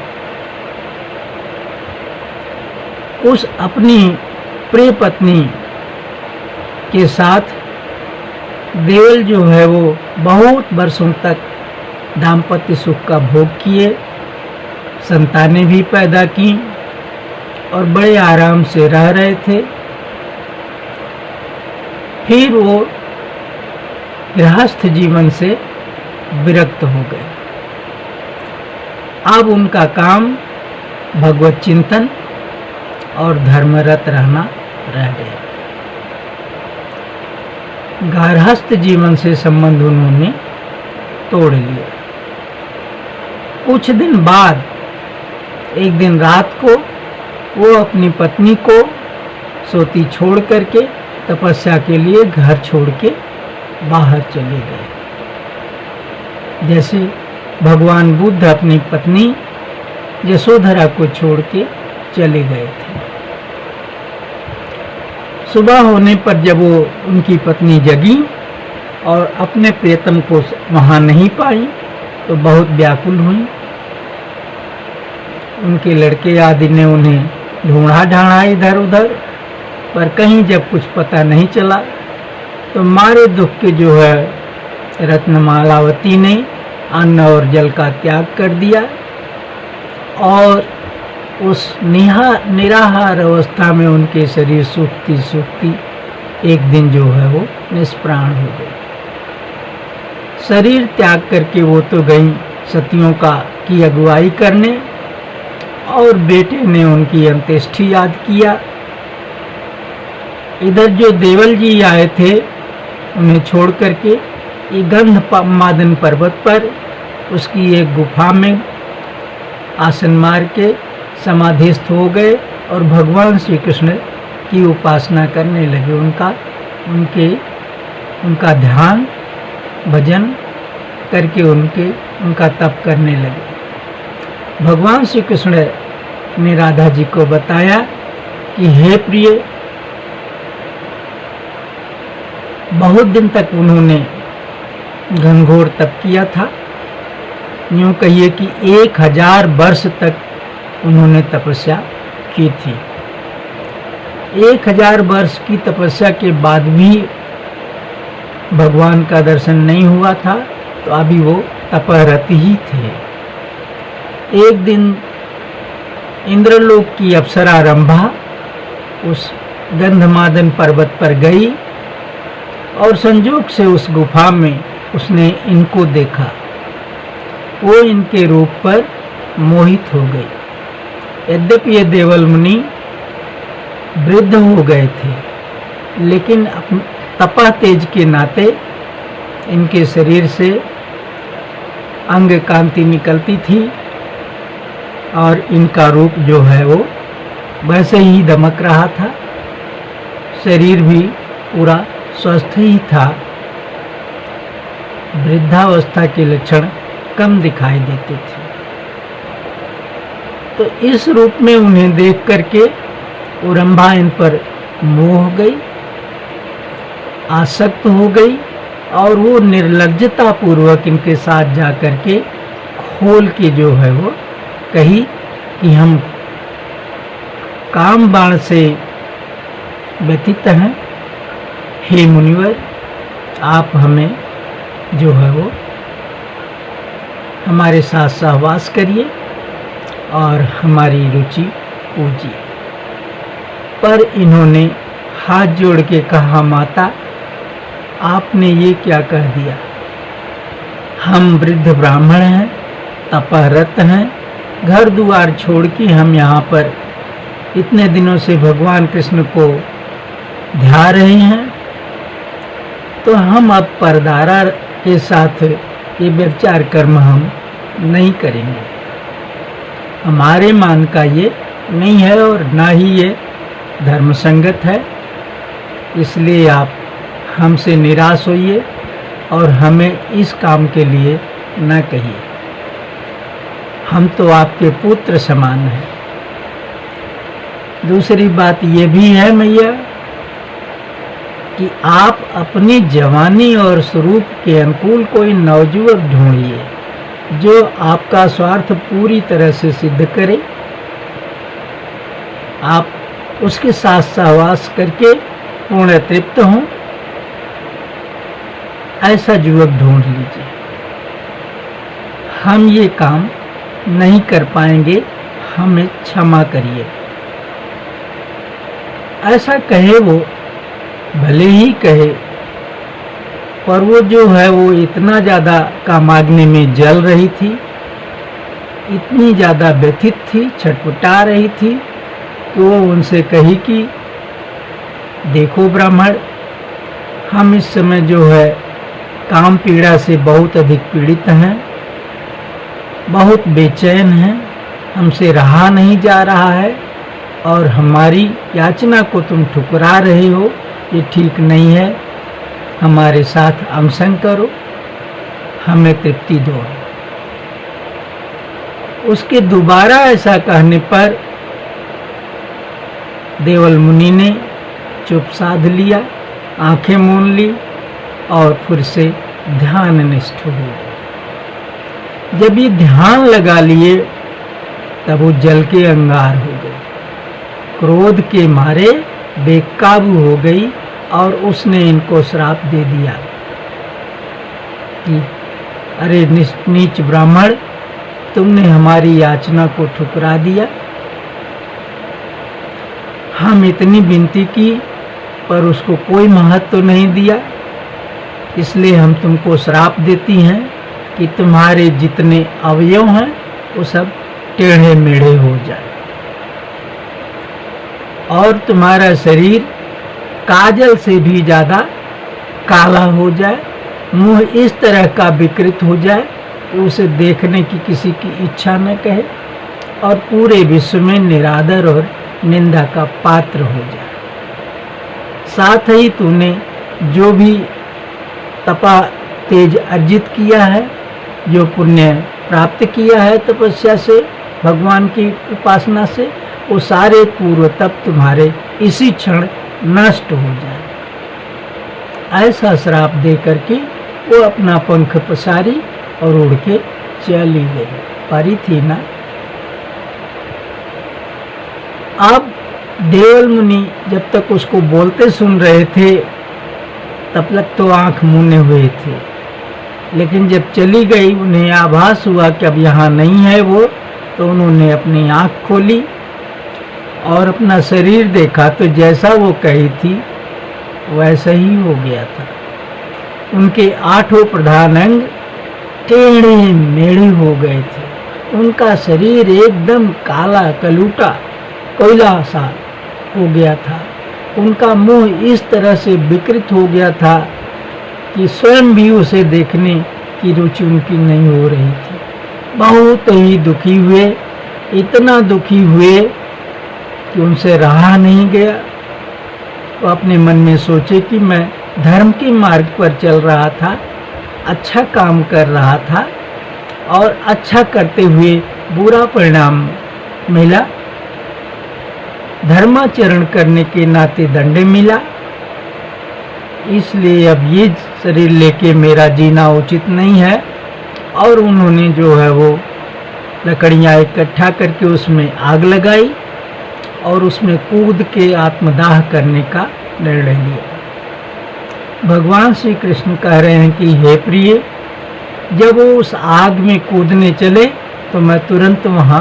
S1: उस अपनी प्रिय पत्नी के साथ देवल जो है वो बहुत वर्षों तक दाम्पत्य सुख का भोग किए, संतानें भी पैदा की और बड़े आराम से रह रहे थे। फिर वो गृहस्थ जीवन से विरक्त हो गए। अब उनका काम भगवत चिंतन और धर्मरत रहना रह गया। गृहस्थ जीवन से संबंध उन्होंने तोड़ लिया। कुछ दिन बाद एक दिन रात को वो अपनी पत्नी को सोती छोड़ करके तपस्या के लिए घर छोड़ के बाहर चले गए। जैसे भगवान बुद्ध अपनी पत्नी यशोधरा को छोड़ के चले गए थे। सुबह होने पर जब वो उनकी पत्नी जगी और अपने प्रियतम को वहां नहीं पाई तो बहुत व्याकुल हुई। उनके लड़के आदि ने उन्हें ढूंढा ढांढा इधर उधर, पर कहीं जब कुछ पता नहीं चला तो मारे दुख के जो है रत्नमालावती ने अन्न और जल का त्याग कर दिया और उस निराहार अवस्था में उनके शरीर सूखती सूखती एक दिन जो है वो निष्प्राण हो गई। शरीर त्याग करके वो तो गई सतियों की अगुवाई करने और बेटे ने उनकी अंत्येष्टि याद किया। इधर जो देवल जी आए थे उन्हें छोड़ करके ये गंधमादन पर्वत पर उसकी एक गुफा में आसन मार के समाधिस्थ हो गए और भगवान श्री कृष्ण की उपासना करने लगे। उनका ध्यान भजन करके उनका तप करने लगे। भगवान श्री कृष्ण ने राधा जी को बताया कि हे प्रिय, बहुत दिन तक उन्होंने घनघोर तप किया था। यूँ कहिए कि 1000 वर्ष तक उन्होंने तपस्या की थी। 1000 वर्ष की तपस्या के बाद भी भगवान का दर्शन नहीं हुआ था, तो अभी वो तपरत ही थे। एक दिन इंद्रलोक की अप्सरा रंभा उस गंधमादन पर्वत पर गई और संजोग से उस गुफा में उसने इनको देखा। वो इनके रूप पर मोहित हो गई। यद्यपि ये देवल मुनि वृद्ध हो गए थे, लेकिन तपह तेज के नाते इनके शरीर से अंग कांति निकलती थी और इनका रूप जो है वो वैसे ही दमक रहा था। शरीर भी पूरा स्वस्थ ही था। वृद्धावस्था के लक्षण कम दिखाई देते थे। तो इस रूप में उन्हें देख करके रंभा इन पर मोह हो गई, आसक्त हो गई और वो निर्लज्जता पूर्वक इनके साथ जा करके खोल के जो है वो कही कि हम काम बाण से व्यतीत हैं। हे मुनिवर, आप हमें जो है वो हमारे साथ सहवास करिए और हमारी रुचि पूजिए। पर इन्होंने हाथ जोड़ के कहा, माता आपने ये क्या कह दिया? हम वृद्ध ब्राह्मण हैं, तपरत हैं, घर द्वार छोड़ के हम यहाँ पर इतने दिनों से भगवान कृष्ण को ध्या रहे हैं, तो हम अब परदारा के साथ ये व्यभिचार कर्म हम नहीं करेंगे। हमारे मान का ये नहीं है और ना ही ये धर्म संगत है। इसलिए आप हमसे निराश होइए और हमें इस काम के लिए न कहिए। हम तो आपके पुत्र समान हैं। दूसरी बात ये भी है मैया कि आप अपनी जवानी और स्वरूप के अनुकूल कोई नवयुवक ढूंढिए जो आपका स्वार्थ पूरी तरह से सिद्ध करे। आप उसके साथ सहवास करके पूर्ण तृप्त हों, ऐसा युवक ढूंढ लीजिए। हम ये काम नहीं कर पाएंगे, हमें क्षमा करिए। ऐसा कहे वो, भले ही कहे, पर वो जो है वो इतना ज़्यादा कामाग्नि में जल रही थी, इतनी ज़्यादा व्यथित थी, छटपटा रही थी कि वो उनसे कही कि देखो ब्राह्मण, हम इस समय जो है काम पीड़ा से बहुत अधिक पीड़ित हैं, बहुत बेचैन हैं, हमसे रहा नहीं जा रहा है और हमारी याचना को तुम ठुकरा रहे हो, ये ठीक नहीं है। हमारे साथ अनशन करो, हमें तृप्ति दो। उसके दोबारा ऐसा कहने पर देवल मुनि ने चुप साध लिया, आंखें मूंद ली और फिर से ध्यान निष्ठ हो गए। जब ये ध्यान लगा लिए तब वो जल के अंगार हो गए, क्रोध के मारे बेकाबू हो गई और उसने इनको श्राप दे दिया कि अरे नीच ब्राह्मण, तुमने हमारी याचना को ठुकरा दिया। हम इतनी विनती की पर उसको कोई महत्व नहीं दिया, इसलिए हम तुमको श्राप देती हैं कि तुम्हारे जितने अवयव हैं वो सब टेढ़े मेढ़े हो जाए और तुम्हारा शरीर काजल से भी ज़्यादा काला हो जाए, मुंह इस तरह का विकृत हो जाए कि उसे देखने की किसी की इच्छा न कहे और पूरे विश्व में निरादर और निंदा का पात्र हो जाए। साथ ही तूने जो भी तपा तेज अर्जित किया है, जो पुण्य प्राप्त किया है तपस्या से, भगवान की उपासना से, वो सारे पूर्व तप तुम्हारे इसी क्षण नष्ट हो जाए। ऐसा श्राप दे करके वो अपना पंख पसारी और उड़ के चली गई। परी थी ना। अब देवल मुनि जब तक उसको बोलते सुन रहे थे तब तक तो आंख मूंदे हुए थे, लेकिन जब चली गई उन्हें आभास हुआ कि अब यहाँ नहीं है वो, तो उन्होंने अपनी आंख खोली और अपना शरीर देखा तो जैसा वो कही थी वैसा ही हो गया था। उनके 8 प्रधान अंग टेढ़े मेढ़े हो गए थे, उनका शरीर एकदम काला कलूटा कोयला सा हो गया था, उनका मुंह इस तरह से विकृत हो गया था कि स्वयं भी उसे देखने की रुचि उनकी नहीं हो रही थी। बहुत ही दुखी हुए, इतना दुखी हुए कि उनसे रहा नहीं गया। वो अपने मन में सोचे कि मैं धर्म के मार्ग पर चल रहा था, अच्छा काम कर रहा था और अच्छा करते हुए बुरा परिणाम मिला, धर्माचरण करने के नाते दंड मिला, इसलिए अब ये शरीर लेके मेरा जीना उचित नहीं है। और उन्होंने जो है वो लकड़ियाँ इकट्ठा करके उसमें आग लगाई और उसमें कूद के आत्मदाह करने का निर्णय लिया। भगवान श्री कृष्ण कह रहे हैं कि हे प्रिय, जब वो उस आग में कूदने चले तो मैं तुरंत वहाँ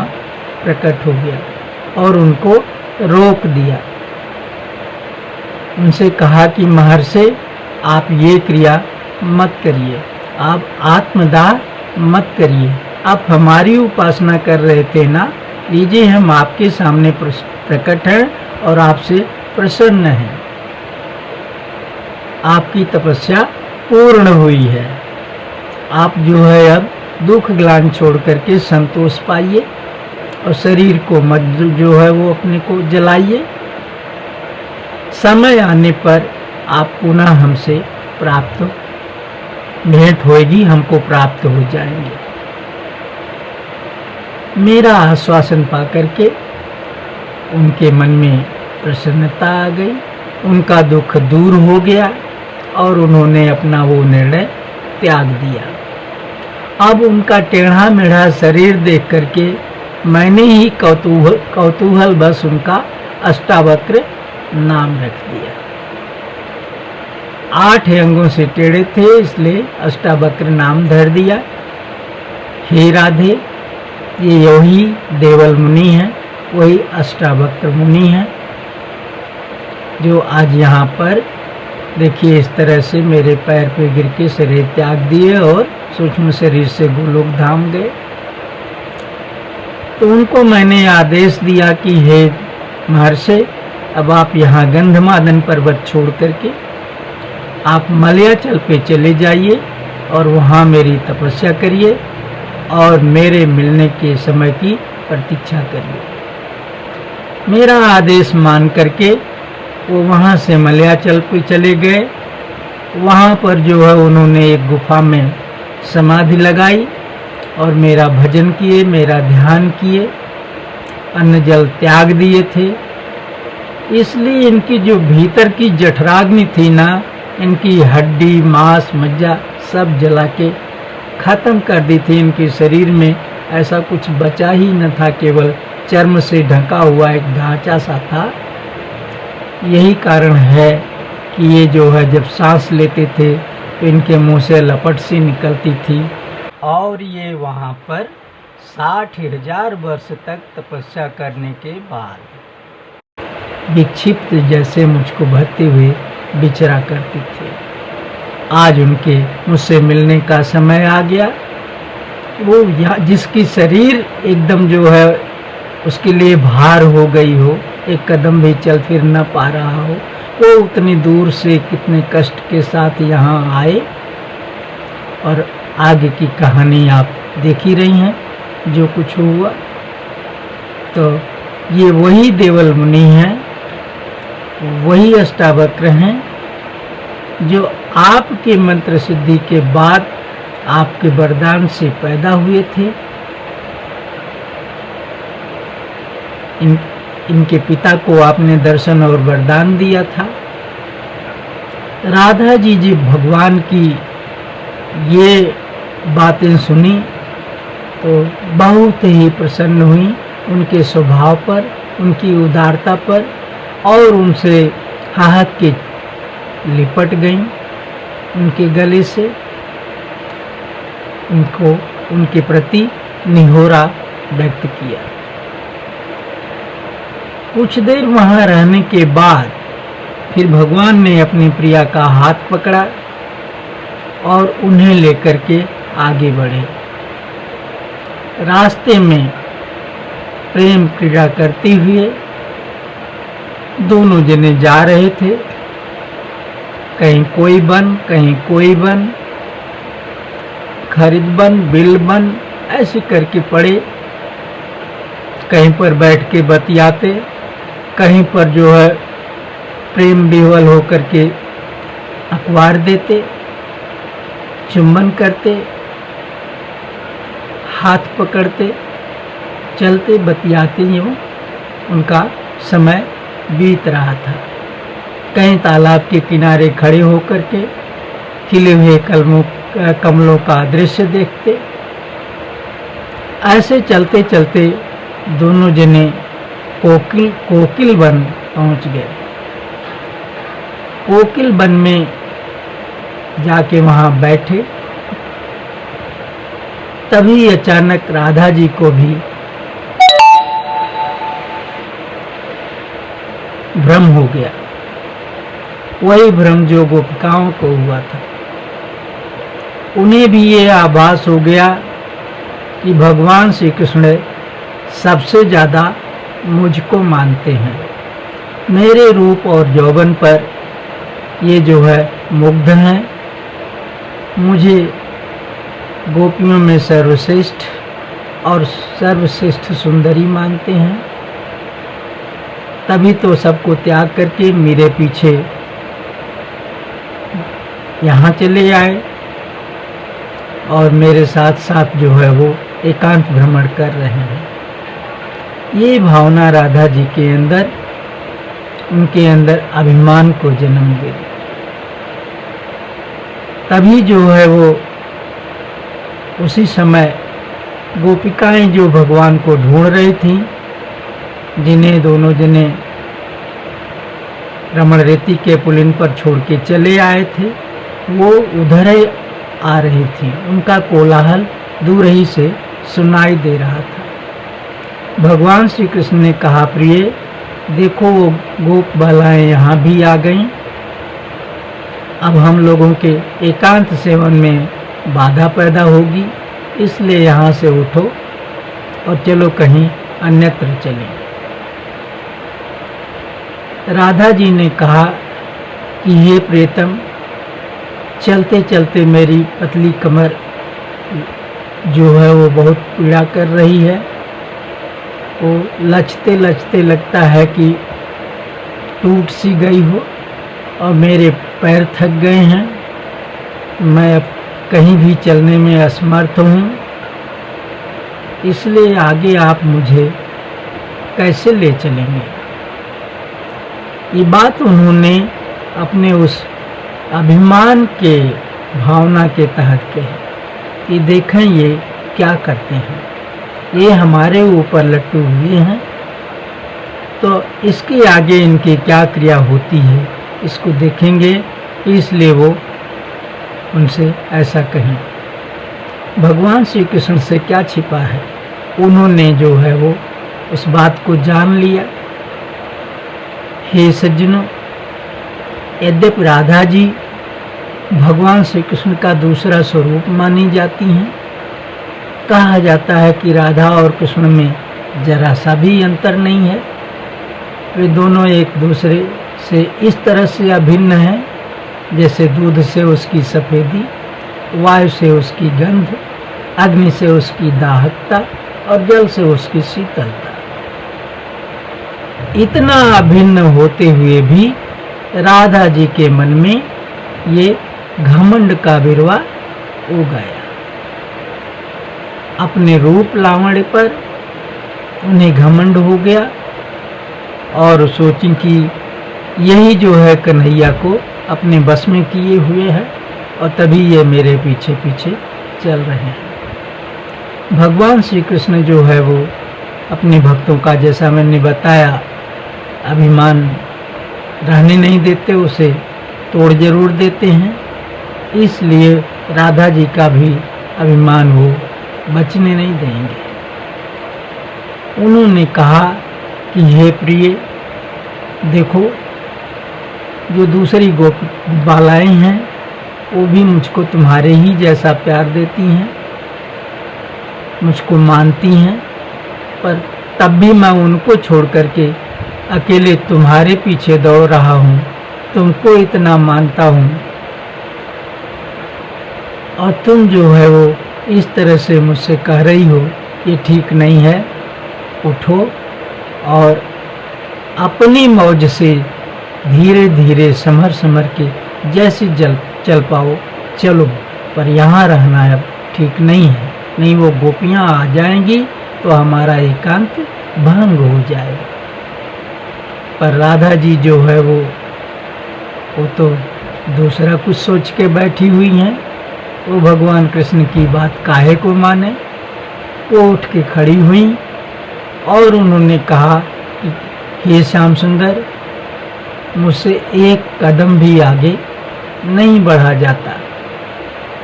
S1: प्रकट हो गया और उनको रोक दिया। उनसे कहा कि महर्षि, आप ये क्रिया मत करिए, आप आत्मदाह मत करिए। आप हमारी उपासना कर रहे थे ना, लीजिए हम आपके सामने प्रकट हैं और आपसे प्रसन्न हैं। आपकी तपस्या पूर्ण हुई है, आप जो है अब दुख ग्लानि छोड़ करके संतोष पाइए और शरीर को मत जो है वो अपने को जलाइए। समय आने पर आप पुनः हमसे प्राप्त भेंट होएगी, हमको प्राप्त हो जाएंगे। मेरा आश्वासन पा करके उनके मन में प्रसन्नता आ गई, उनका दुख दूर हो गया और उन्होंने अपना वो निर्णय त्याग दिया। अब उनका टेढ़ा मेढ़ा शरीर देख करके मैंने ही कौतूहल बस उनका अष्टावक्र नाम रख दिया। 8 अंगों से टेढ़े थे, इसलिए अष्टावक्र नाम धर दिया। हे राधे, ये वही देवल मुनि हैं, वही अष्टावक्र मुनि हैं जो आज यहाँ पर देखिए इस तरह से मेरे पैर पे गिर के शरीर त्याग दिए और सूक्ष्म शरीर से गोलोक धाम गए। तो उनको मैंने आदेश दिया कि हे महर्षि, अब आप यहाँ गंधमादन पर्वत छोड़ करके आप मलयाचल पे चले जाइए और वहाँ मेरी तपस्या करिए और मेरे मिलने के समय की प्रतीक्षा करिए। मेरा आदेश मान करके वो वहाँ से मलयाचल पे चले गए। वहाँ पर जो है उन्होंने एक गुफा में समाधि लगाई और मेरा भजन किए, मेरा ध्यान किए, अन्न जल त्याग दिए थे। इसलिए इनकी जो भीतर की जठराग्नि थी ना, इनकी हड्डी मांस मज्जा सब जला के खत्म कर दी थी। इनके शरीर में ऐसा कुछ बचा ही न था, केवल चर्म से ढका हुआ एक ढांचा सा था। यही कारण है कि ये जो है जब सांस लेते थे तो इनके मुंह से लपट सी निकलती थी। और ये वहाँ पर 60,000 वर्ष तक तपस्या करने के बाद विक्षिप्त जैसे मुझको भरते हुए विचरा करती थी। आज उनके मुझसे मिलने का समय आ गया। वो जिसकी शरीर एकदम जो है उसके लिए भार हो गई हो, एक कदम भी चल फिर न पा रहा हो, वो उतनी दूर से कितने कष्ट के साथ यहाँ आए। और आगे की कहानी आप देख ही रही हैं जो कुछ हुआ। तो ये वही देवल मुनि हैं, वही अष्टावक्र हैं जो आपके मंत्र सिद्धि के बाद आपके वरदान से पैदा हुए थे। इनके पिता को आपने दर्शन और वरदान दिया था। राधा जी जी भगवान की ये बातें सुनी तो बहुत ही प्रसन्न हुई उनके स्वभाव पर, उनकी उदारता पर, और उनसे हाथ के लिपट गईं उनके गले से। उनको उनके प्रति निहोरा व्यक्त किया। कुछ देर वहाँ रहने के बाद फिर भगवान ने अपनी प्रिया का हाथ पकड़ा और उन्हें लेकर के आगे बढ़े। रास्ते में प्रेम क्रीड़ा करते हुए दोनों जने जा रहे थे। कहीं कोई बन, कहीं कोई बन, खरीद बन, बिल बन, ऐसे करके पड़े। कहीं पर बैठ के बतियाते, कहीं पर जो है प्रेम विह्वल होकर के अखबार देते, चुम्बन करते, हाथ पकड़ते, चलते बतियाते यूँ उनका समय बीत रहा था। कहीं तालाब के किनारे खड़े होकर के खिले हुए कमलों का दृश्य देखते। ऐसे चलते चलते दोनों जने कोकिल वन पहुंच गए। कोकिल वन में जाके वहां बैठे। तभी अचानक राधा जी को भी भ्रम हो गया, वही भ्रम जो गोपिकाओं को हुआ था। उन्हें भी ये आभास हो गया कि भगवान श्री कृष्ण सबसे ज़्यादा मुझको मानते हैं। मेरे रूप और यौवन पर ये जो है मुग्ध हैं। मुझे गोपियों में सर्वश्रेष्ठ और सर्वश्रेष्ठ सुंदरी मानते हैं, तभी तो सबको त्याग करके मेरे पीछे यहाँ चले आए और मेरे साथ साथ जो है वो एकांत भ्रमण कर रहे हैं। ये भावना राधा जी के अंदर, उनके अंदर अभिमान को जन्म दे। तभी जो है वो उसी समय गोपिकाएं जो भगवान को ढूंढ रही थीं, जिन्हें दोनों जने रमण रेती के पुलिन पर छोड़ के चले आए थे, वो उधर ही आ रही थी। उनका कोलाहल दूर ही से सुनाई दे रहा था। भगवान श्री कृष्ण ने कहा, प्रिय देखो वो गोप बालाएं यहाँ भी आ गईं। अब हम लोगों के एकांत सेवन में बाधा पैदा होगी, इसलिए यहाँ से उठो और चलो कहीं अन्यत्र चलें। राधा जी ने कहा कि हे प्रियतम, चलते चलते मेरी पतली कमर जो है वो बहुत पीड़ा कर रही है। वो लचते लचते लगता है कि टूट सी गई हो और मेरे पैर थक गए हैं। मैं अब कहीं भी चलने में असमर्थ हूँ, इसलिए आगे आप मुझे कैसे ले चलेंगे। ये बात उन्होंने अपने उस अभिमान के भावना के तहत कही कि देखें ये क्या करते हैं, ये हमारे ऊपर लट्टू हुए हैं, तो इसके आगे इनकी क्या क्रिया होती है इसको देखेंगे, इसलिए वो उनसे ऐसा कहें। भगवान श्री कृष्ण से क्या छिपा है, उन्होंने जो है वो उस बात को जान लिया। हे सज्जनों, यद्यपि राधा जी भगवान श्री कृष्ण का दूसरा स्वरूप मानी जाती हैं, कहा जाता है कि राधा और कृष्ण में जरा सा भी अंतर नहीं है। वे दोनों एक दूसरे से इस तरह से अभिन्न हैं जैसे दूध से उसकी सफ़ेदी, वायु से उसकी गंध, अग्नि से उसकी दाहकता और जल से उसकी शीतलता। इतना अभिन्न होते हुए भी राधा जी के मन में ये घमंड का बिरवा उगाया। अपने रूप लावण्य पर उन्हें घमंड हो गया और सोची कि यही जो है कन्हैया को अपने बस में किए हुए है और तभी ये मेरे पीछे पीछे चल रहे हैं। भगवान श्री कृष्ण जो है वो अपने भक्तों का, जैसा मैंने बताया, अभिमान रहने नहीं देते, उसे तोड़ जरूर देते हैं। इसलिए राधा जी का भी अभिमान वो बचने नहीं देंगे। उन्होंने कहा कि हे प्रिय देखो, जो दूसरी गोप बालाएं हैं वो भी मुझको तुम्हारे ही जैसा प्यार देती हैं, मुझको मानती हैं, पर तब भी मैं उनको छोड़ करके अकेले तुम्हारे पीछे दौड़ रहा हूँ, तुमको इतना मानता हूँ और तुम जो है वो इस तरह से मुझसे कह रही हो, ये ठीक नहीं है। उठो और अपनी मौज से धीरे धीरे संभर संभर के जैसे चल पाओ चलो, पर यहाँ रहना अब ठीक नहीं है, नहीं वो गोपियाँ आ जाएंगी तो हमारा एकांत भंग हो जाएगा। पर राधा जी जो है वो तो दूसरा कुछ सोच के बैठी हुई हैं। वो भगवान कृष्ण की बात काहे को माने। वो उठ के खड़ी हुई और उन्होंने कहा कि हे श्याम सुंदर, मुझसे एक कदम भी आगे नहीं बढ़ा जाता।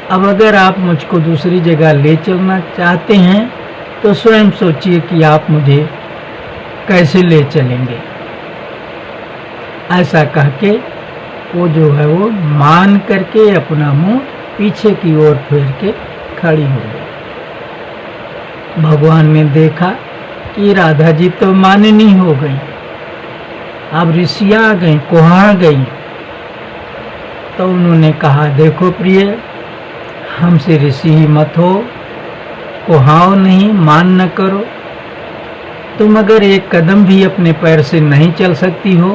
S1: अब अगर आप मुझको दूसरी जगह ले चलना चाहते हैं तो स्वयं सोचिए कि आप मुझे कैसे ले चलेंगे। ऐसा कह के वो जो है वो मान करके अपना मुंह पीछे की ओर फेर के खड़ी हो गई। भगवान ने देखा कि राधा जी तो माननी हो गई, अब ऋषियाँ आ गई, कुहाड़ गई। तो उन्होंने कहा देखो प्रिय, हमसे ऋषि ही मत हो, कुहाओ नहीं, मान न करो। तुम अगर एक कदम भी अपने पैर से नहीं चल सकती हो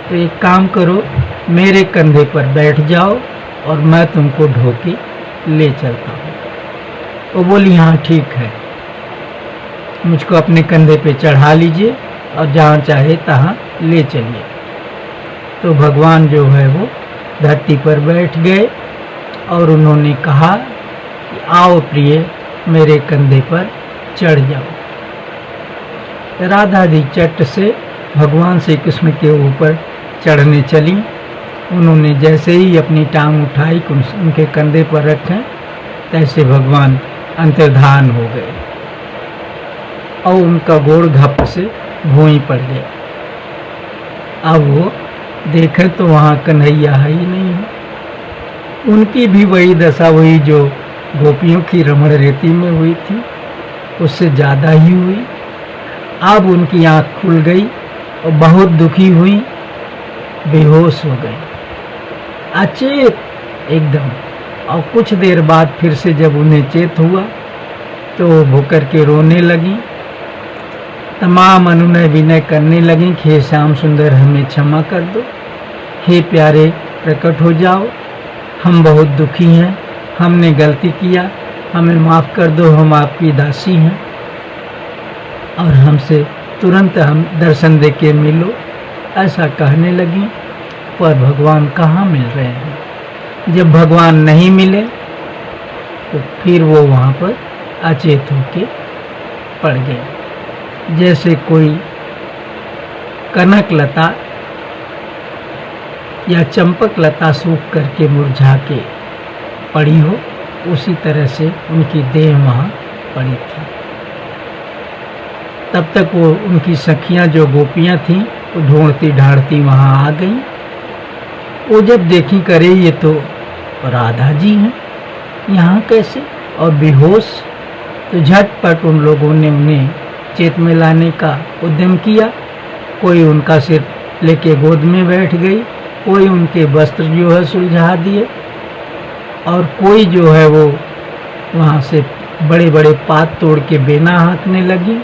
S1: तो एक काम करो, मेरे कंधे पर बैठ जाओ और मैं तुमको ढोके ले चलता हूँ। वो बोली हाँ ठीक है, मुझको अपने कंधे पे चढ़ा लीजिए और जहाँ चाहे तहाँ ले चलिए। तो भगवान जो है वो धरती पर बैठ गए और उन्होंने कहा कि आओ प्रिय, मेरे कंधे पर चढ़ जाओ। राधा जी चट से भगवान श्री कृष्ण के ऊपर चढ़ने चली। उन्होंने जैसे ही अपनी टांग उठाई, उनके कंधे पर रखें, तैसे भगवान अंतर्धान हो गए और उनका गोड़ घप से भूमि पड़ गया। अब वो देखें तो वहाँ कन्हैया ही नहीं है। उनकी भी वही दशा हुई जो गोपियों की रमण रेती में हुई थी, उससे ज़्यादा ही हुई। अब उनकी आँख खुल गई और बहुत दुखी हुई, बेहोश हो गई, अचेत एकदम। और कुछ देर बाद फिर से जब उन्हें चेत हुआ तो वो भूकर के रोने लगी, तमाम अनुनय विनय करने लगी कि हे श्याम सुंदर, हमें क्षमा कर दो, हे प्यारे प्रकट हो जाओ, हम बहुत दुखी हैं, हमने गलती किया, हमें माफ़ कर दो, हम आपकी दासी हैं और हमसे तुरंत हम दर्शन दे के मिलो, ऐसा कहने लगी। पर भगवान कहाँ मिल रहे हैं। जब भगवान नहीं मिले तो फिर वो वहाँ पर अचेत होके पड़ गए, जैसे कोई कनक लता या चंपक लता सूख करके मुरझा के पड़ी हो, उसी तरह से उनकी देह वहाँ पड़ी थी। तब तक वो उनकी सखियाँ जो गोपियाँ थीं वो ढूंढती ढांढती वहाँ आ गईं। वो जब देखी करे ये तो राधा जी हैं, यहाँ कैसे, और बेहोश, तो झटपट उन लोगों ने उन्हें चेत में लाने का उद्यम किया। कोई उनका सिर लेके गोद में बैठ गई, कोई उनके वस्त्र जो है सुलझा दिए और कोई जो है वो वहाँ से बड़े बड़े पात तोड़ के बेना हाँकने लगी,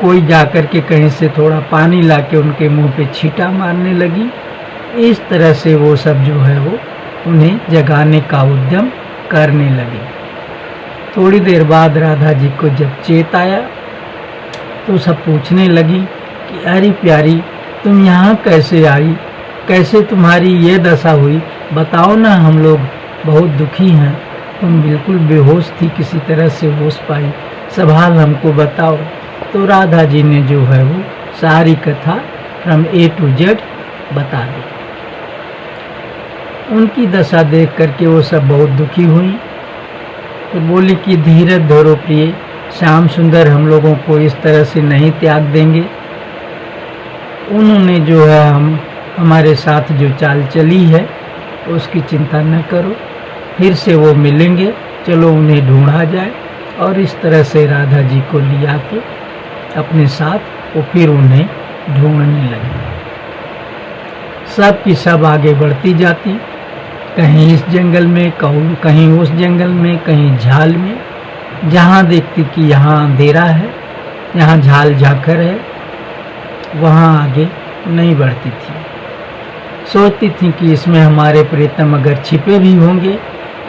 S1: कोई जाकर के कहीं से थोड़ा पानी लाके उनके मुंह पे छींटा मारने लगी। इस तरह से वो सब जो है वो उन्हें जगाने का उद्यम करने लगे। थोड़ी देर बाद राधा जी को जब चेत आया तो सब पूछने लगी कि अरे प्यारी, तुम यहाँ कैसे आई, कैसे तुम्हारी ये दशा हुई, बताओ ना, हम लोग बहुत दुखी हैं, तुम बिल्कुल बेहोश थी, किसी तरह से होश पाई, सब हाल हमको बताओ। तो राधा जी ने जो है वो सारी कथा फ्रॉम A to Z बता दी। उनकी दशा देख करके वो सब बहुत दुखी हुई, तो बोली कि धीरज धरो प्रिय, श्याम सुंदर हम लोगों को इस तरह से नहीं त्याग देंगे। उन्होंने जो है हमारे साथ जो चाल चली है उसकी चिंता न करो, फिर से वो मिलेंगे, चलो उन्हें ढूंढा जाए। और इस तरह से राधा जी को लिया के अपने साथ वो फिर उन्हें ढूंढने लगी। सब की सब आगे बढ़ती जाती, कहीं इस जंगल में, कहीं उस जंगल में, कहीं झाल में, जहाँ देखती कि यहाँ अंधेरा है, यहाँ झाल झाखर है, वहाँ आगे नहीं बढ़ती थी। सोचती थी कि इसमें हमारे प्रीतम अगर छिपे भी होंगे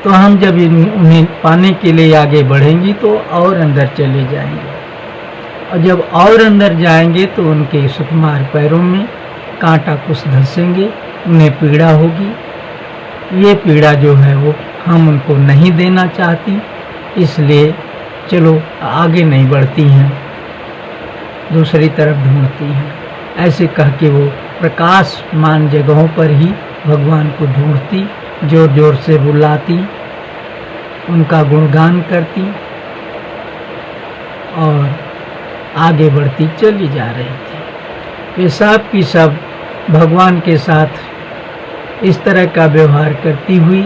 S1: तो हम जब उन्हें पाने के लिए आगे बढ़ेंगी तो और अंदर चले जाएंगे, और जब और अंदर जाएंगे तो उनके सुकुमार पैरों में कांटा कुछ धंसेंगे, उन्हें पीड़ा होगी। ये पीड़ा जो है वो हम उनको नहीं देना चाहती, इसलिए चलो आगे नहीं बढ़ती हैं, दूसरी तरफ ढूंढती हैं। ऐसे कह के वो प्रकाशमान जगहों पर ही भगवान को ढूंढती, जोर जोर से बुलाती, उनका गुणगान करती और आगे बढ़ती चली जा रही थी। वे सब की सब भगवान के साथ इस तरह का व्यवहार करती हुई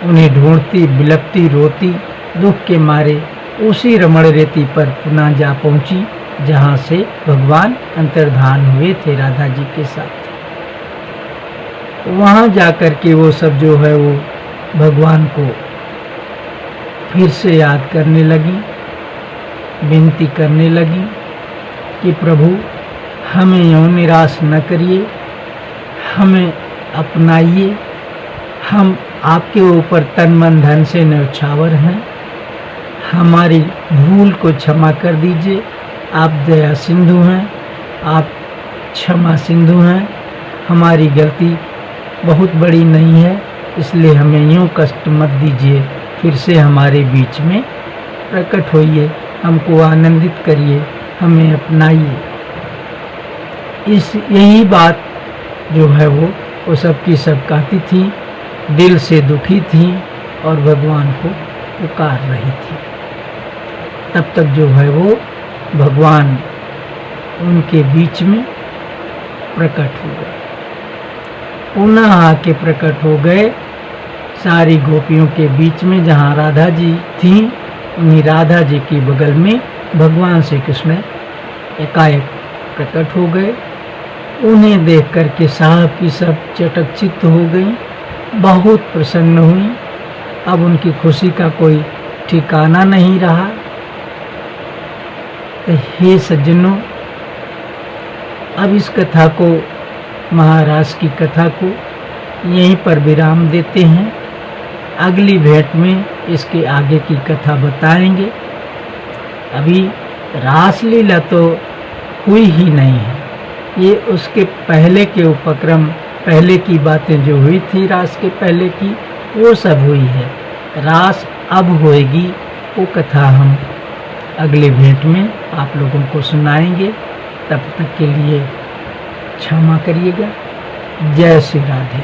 S1: उन्हें ढूंढती, बिलपती, रोती, दुख के मारे उसी रमण रेती पर पुनः जा पहुंची जहाँ से भगवान अंतर्धान हुए थे राधा जी के साथ। वहाँ जाकर के वो सब जो है वो भगवान को फिर से याद करने लगी, विनती करने लगी कि प्रभु हमें यूँ निराश न करिए, हमें अपनाइए, हम आपके ऊपर तन मन धन से न्यौछावर हैं, हमारी भूल को क्षमा कर दीजिए। आप दया सिंधु हैं, आप क्षमा सिंधु हैं, हमारी गलती बहुत बड़ी नहीं है, इसलिए हमें यूँ कष्ट मत दीजिए, फिर से हमारे बीच में प्रकट होइए, हमको आनंदित करिए, हमें अपनाइए। यही बात जो है वो सबकी सब कहती थी, दिल से दुखी थी और भगवान को पुकार रही थी। तब तक जो है वो भगवान उनके बीच में प्रकट हो गए, पुनः आके प्रकट हो गए सारी गोपियों के बीच में। जहाँ राधा जी थीं, उन्हीं राधा जी के बगल में भगवान श्री कृष्ण एकाएक प्रकट हो गए। उन्हें देख करके साहब की सब चटकचित्त हो गई, बहुत प्रसन्न हुई। अब उनकी खुशी का कोई ठिकाना नहीं रहा। तो हे सज्जनों, अब इस कथा को, महाराज की कथा को यहीं पर विराम देते हैं। अगली भेंट में इसके आगे की कथा बताएंगे। अभी रासलीला तो हुई ही नहीं है, ये उसके पहले के उपक्रम, पहले की बातें जो हुई थी रास के पहले की, वो सब हुई है। रास अब होएगी, वो कथा हम अगले भेंट में आप लोगों को सुनाएंगे। तब तक के लिए क्षमा करिएगा। जय श्री राधे।